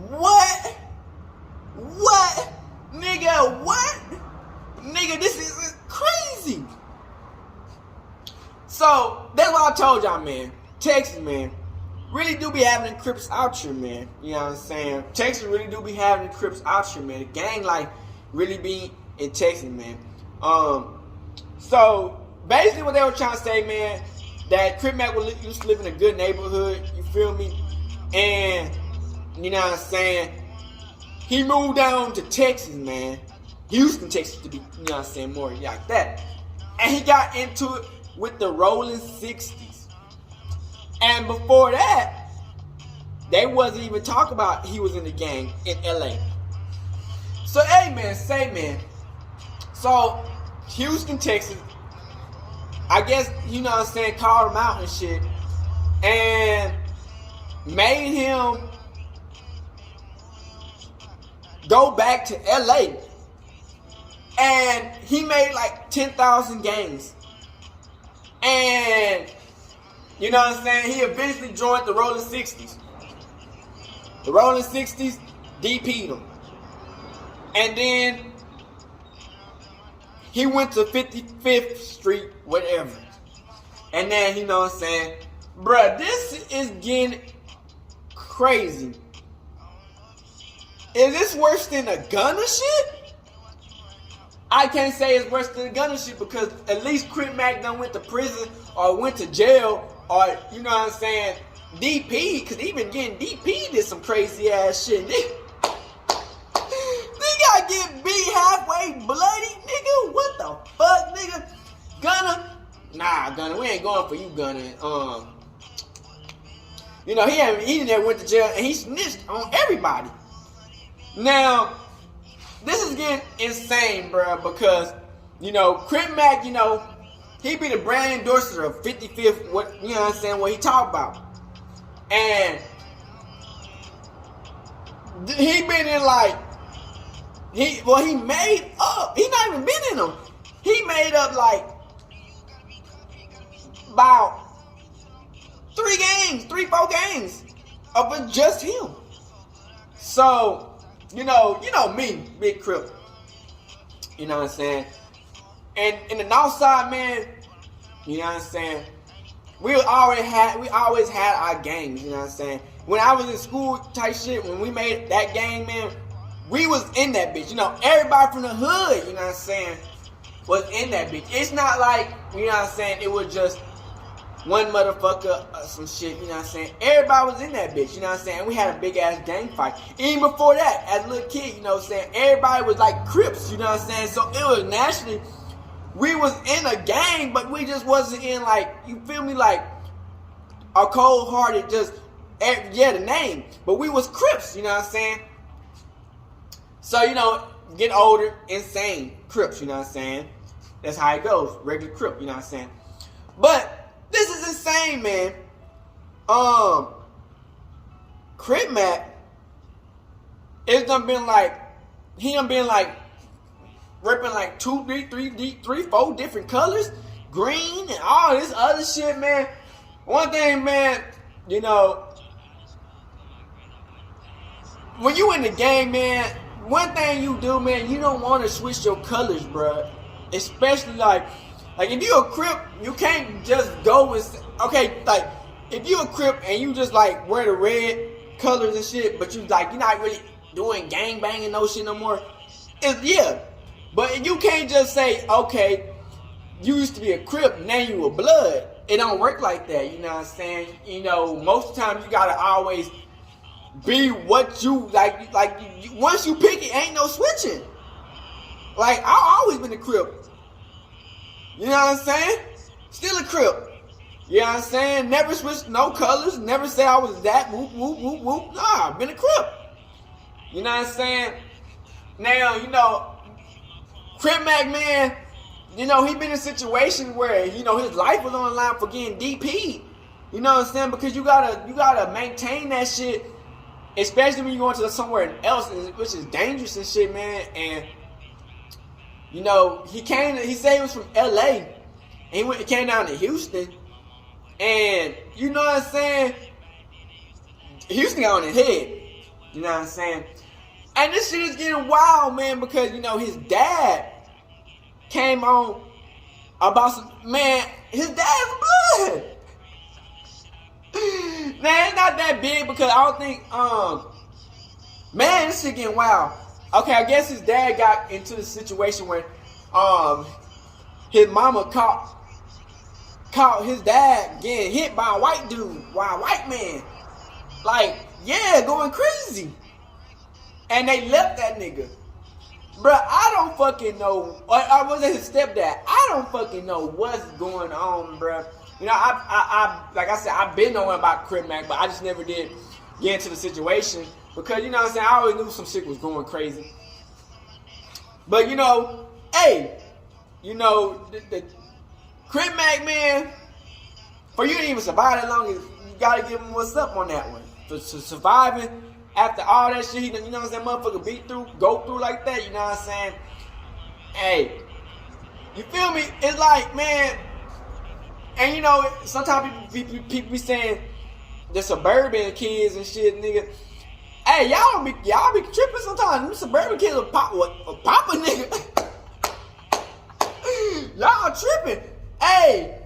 What? Nigga, what? Nigga, this is crazy. So, that's what I told y'all, man. Texas, man, really do be having the Crips out here, man. You know what I'm saying? Texas really do be having the Crips out here, man. The gang life really be in Texas, man. So, basically what they were trying to say, man, that Cripmac used to live in a good neighborhood, you feel me? And, you know what I'm saying, he moved down to Texas, man. Houston, Texas, to be, you know what I'm saying, more like that. And he got into it with the rolling 60s. And before that, they wasn't even talking about he was in the gang in LA. So, hey, man, so, Houston, Texas, I guess, you know what I'm saying, called him out and shit, and made him go back to LA. And he made like 10,000 games. And, you know what I'm saying, he eventually joined the Rolling 60s. The Rolling 60s DP'd him. And then he went to 55th Street, whatever. And then, you know what I'm saying, bruh, this is getting crazy. Is this worse than a gunner shit? I can't say it's worse than a gunner shit because at least Cripmac done went to prison or went to jail or, you know what I'm saying, DP, because even getting DP did some crazy ass shit. Nigga gotta get beat halfway bloody, nigga. What the fuck, nigga? Gunner? Nah, Gunner, we ain't going for you, Gunner. You know, he never went to jail and he snitched on everybody. Now, this is getting insane, bro, because, you know, Cripmac, you know, he be the brand endorser of 55th, what, you know what I'm saying, what he talk about. And he been in like, he made up, he not even been in them. He made up like about 4 gangs of just him. So, you know me, Big Crip. You know what I'm saying? And in the north side, man, you know what I'm saying? We always had our gangs, you know what I'm saying? When I was in school type shit, when we made that gang, man, we was in that bitch. You know, everybody from the hood, you know what I'm saying, was in that bitch. It's not like, you know what I'm saying, it was just one motherfucker or some shit, you know what I'm saying? Everybody was in that bitch, you know what I'm saying? We had a big ass gang fight. Even before that, as a little kid, you know what I'm saying? Everybody was like Crips, you know what I'm saying? So it was naturally, we was in a gang, but we just wasn't in like, you feel me, like a cold-hearted just, yeah, the name. But we was Crips, you know what I'm saying? So, you know, get older, insane Crips, you know what I'm saying? That's how it goes, regular Crip, you know what I'm saying? But this is insane, man. Cripmac, it's done been like, he done been like, ripping like 2, 3, 4 different colors, green and all this other shit, man. One thing, man, you know, when you in the game, man, one thing you do, man, you don't want to switch your colors, bruh. Especially like if you a Crip, you can't just go with, okay, like if you a Crip and you just like wear the red colors and shit, but you like, you're not really doing gang banging no shit no more. Yeah. But you can't just say, okay, you used to be a Crip, now you a Blood. It don't work like that, you know what I'm saying? You know, most of the time you gotta always be what you, like once you pick it, ain't no switching. Like, I always been a Crip. You know what I'm saying? Still a Crip. You know what I'm saying? Never switched no colors, never say I was that, whoop, whoop, whoop, whoop. Nah, I've been a Crip. You know what I'm saying? Now, you know, Cripmac, man, you know, he been in situations where, you know, his life was on the line for getting DP'd. You know what I'm saying? Because you gotta maintain that shit, especially when you go into somewhere else, which is dangerous and shit, man. And, you know, he said he was from LA, and he came down to Houston. And, you know what I'm saying? Houston got on his head. You know what I'm saying? And this shit is getting wild, man, because, you know, his dad came on about some, man, his dad's Blood. Man, it's not that big because I don't think, man, this shit getting wild. Okay, I guess his dad got into the situation where, his mama caught his dad getting hit by a white dude, by a white man. Like, yeah, going crazy. And they left that nigga. Bruh, I don't fucking know. I was his stepdad. I don't fucking know what's going on, bruh. You know, I like I said, I've been knowing about Cripmac, but I just never did get into the situation because, you know what I'm saying, I always knew some shit was going crazy. But, you know, hey, you know, the Cripmac, man, for you to even survive that long, you gotta give him what's up on that one. For surviving after all that shit, you know what I'm saying, motherfucker go through like that, you know what I'm saying? Hey, you feel me? It's like, man, and you know, sometimes people be saying the suburban kids and shit, nigga. Hey, y'all be tripping sometimes. Them suburban kids will pop a nigga. Y'all tripping. Hey,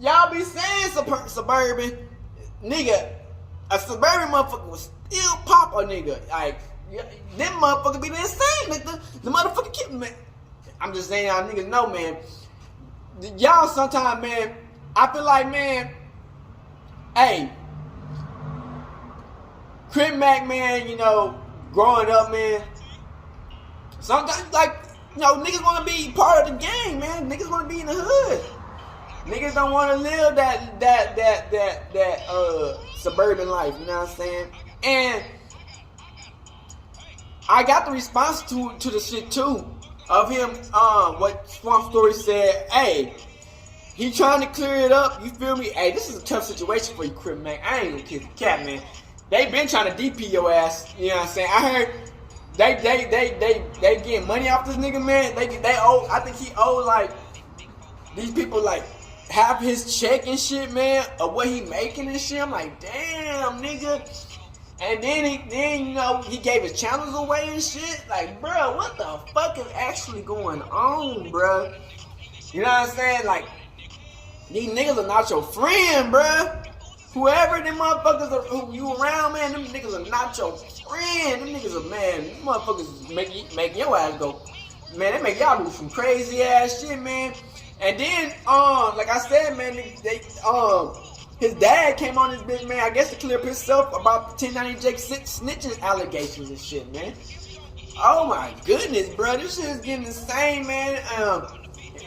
y'all be saying suburban, nigga. A suburban motherfucker will still pop a nigga. Like, them motherfuckers be the insane, nigga. The motherfucker kid, man. I'm just saying, y'all niggas know, man. Y'all sometimes, man, I feel like, man, hey, Cripmac, man, you know, growing up, man, sometimes, like, you know, niggas want to be part of the gang, man. Niggas want to be in the hood. Niggas don't want to live that suburban life, you know what I'm saying? And I got the response to the shit too of him, what Swampstories said, hey, he trying to clear it up, you feel me? Hey, this is a tough situation for you, Cripmac. I ain't gonna kiss the cat, man. They been trying to DP your ass, you know what I'm saying? I heard they getting money off this nigga, man. They owe, I think he owed like these people like half his check and shit, man, of what he making and shit. I'm like, damn, nigga. And then you know, he gave his channels away and shit. Like, bro, what the fuck is actually going on, bruh? You know what I'm saying? Like, these niggas are not your friend, bruh. Whoever them motherfuckers are, who you around, man, them niggas are not your friend. Them niggas are, man, them motherfuckers make your ass go. Man, they make y'all do some crazy ass shit, man. And then, like I said, man, his dad came on this bitch, man, I guess to clear up himself about the 1090 Jake snitching allegations and shit, man. Oh my goodness, bro, this shit is getting insane, man.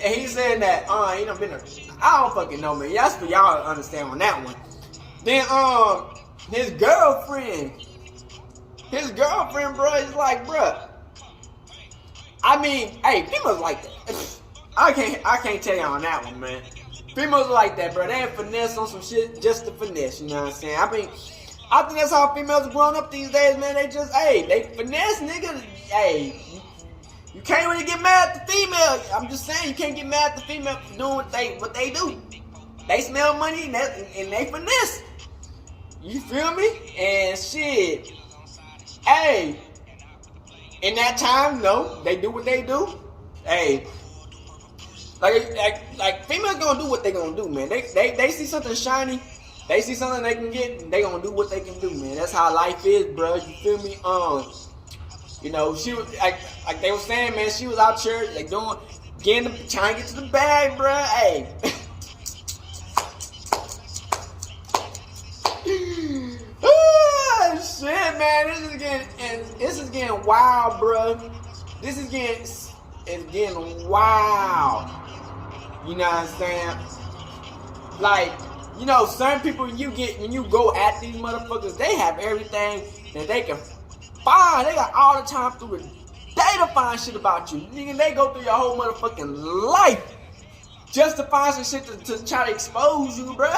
And he's saying that, he done been I don't fucking know, man. That's for y'all to understand on that one. Then, his girlfriend, bro, is like, bro. I mean, hey, females like that. I can't tell y'all on that one, man. Females are like that, bro. They ain't finesse on some shit just to finesse, you know what I'm saying? I mean, I think that's how females are growing up these days, man. They just, hey, they finesse, nigga. Hey, you can't really get mad at the female. I'm just saying, you can't get mad at the female for doing what they do. They smell money and they finesse. You feel me? And shit. Hey, in that time, no, they do what they do. Hey, like females gonna do what they gonna do, man. They see something shiny, they see something they can get, and they gonna do what they can do, man. That's how life is, bro. You feel me? You know, she was like they were saying, man. She was out here like trying to get to the bag, bro. Hey. Shit, man, this is getting wild, bro. This is getting wild. You know what I'm saying? Like, you know, certain people when you go at these motherfuckers, they have everything that they can find. They got all the time through the day to find shit about you. Nigga, they go through your whole motherfucking life just to find some shit to try to expose you, bro.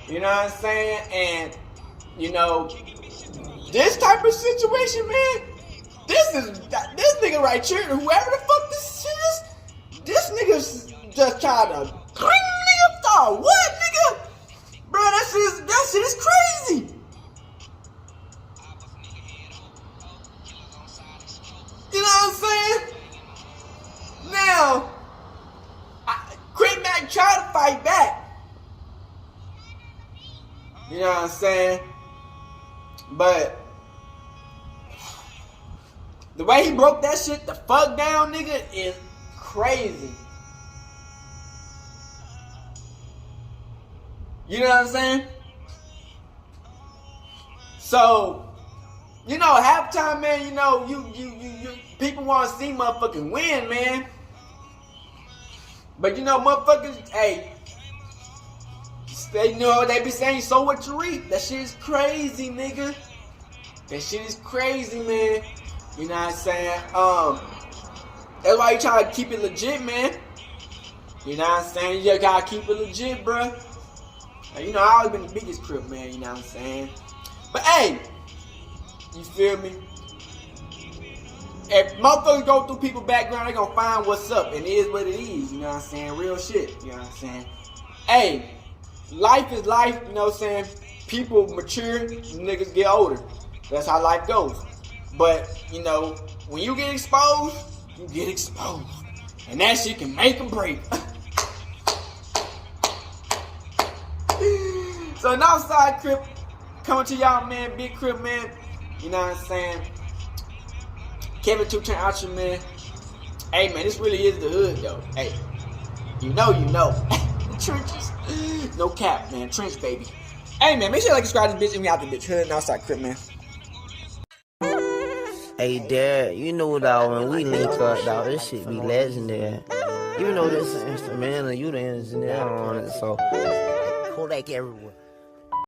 You know what I'm saying? And you know, this type of situation, man, this nigga right here, whoever the fuck this shit is, this nigga's just trying to clean me up, dog. What, nigga? Bro, that shit is crazy. You know what I'm saying? Now, Cripmac tried to fight back. You know what I'm saying? But the way he broke that shit the fuck down, nigga, is crazy. You know what I'm saying? So, you know, halftime, man, you know, you people want to see motherfucking win, man. But you know, motherfuckers, hey, they know they be saying, so what you reap. That shit is crazy, nigga. That shit is crazy, man. You know what I'm saying? That's why you try to keep it legit, man. You know what I'm saying? You just gotta keep it legit, bruh. You know, I always been the biggest Crip, man. You know what I'm saying? But hey, you feel me? If motherfuckers go through people's background, they gonna find what's up. And it is what it is. You know what I'm saying? Real shit. You know what I'm saying? Hey, life is life. You know what I'm saying? People mature, niggas get older. That's how life goes. But, you know, when you get exposed, you get exposed. And that shit can make or break. So, Northside Crip coming to y'all, man. Big Crip, man. You know what I'm saying? Kevin 2-Chain Archer, man. Hey, man, this really is the hood, though. Hey, you know. The trenches. No cap, man. Trench, baby. Hey, man, make sure you like, subscribe to this bitch, and we out the bitch. Hood, Northside Crip, man. Hey, Dad, you know, dog, when we link up, dog, this shit be legendary. You know this is instrumental, you the engineer on it, so Kodak everywhere.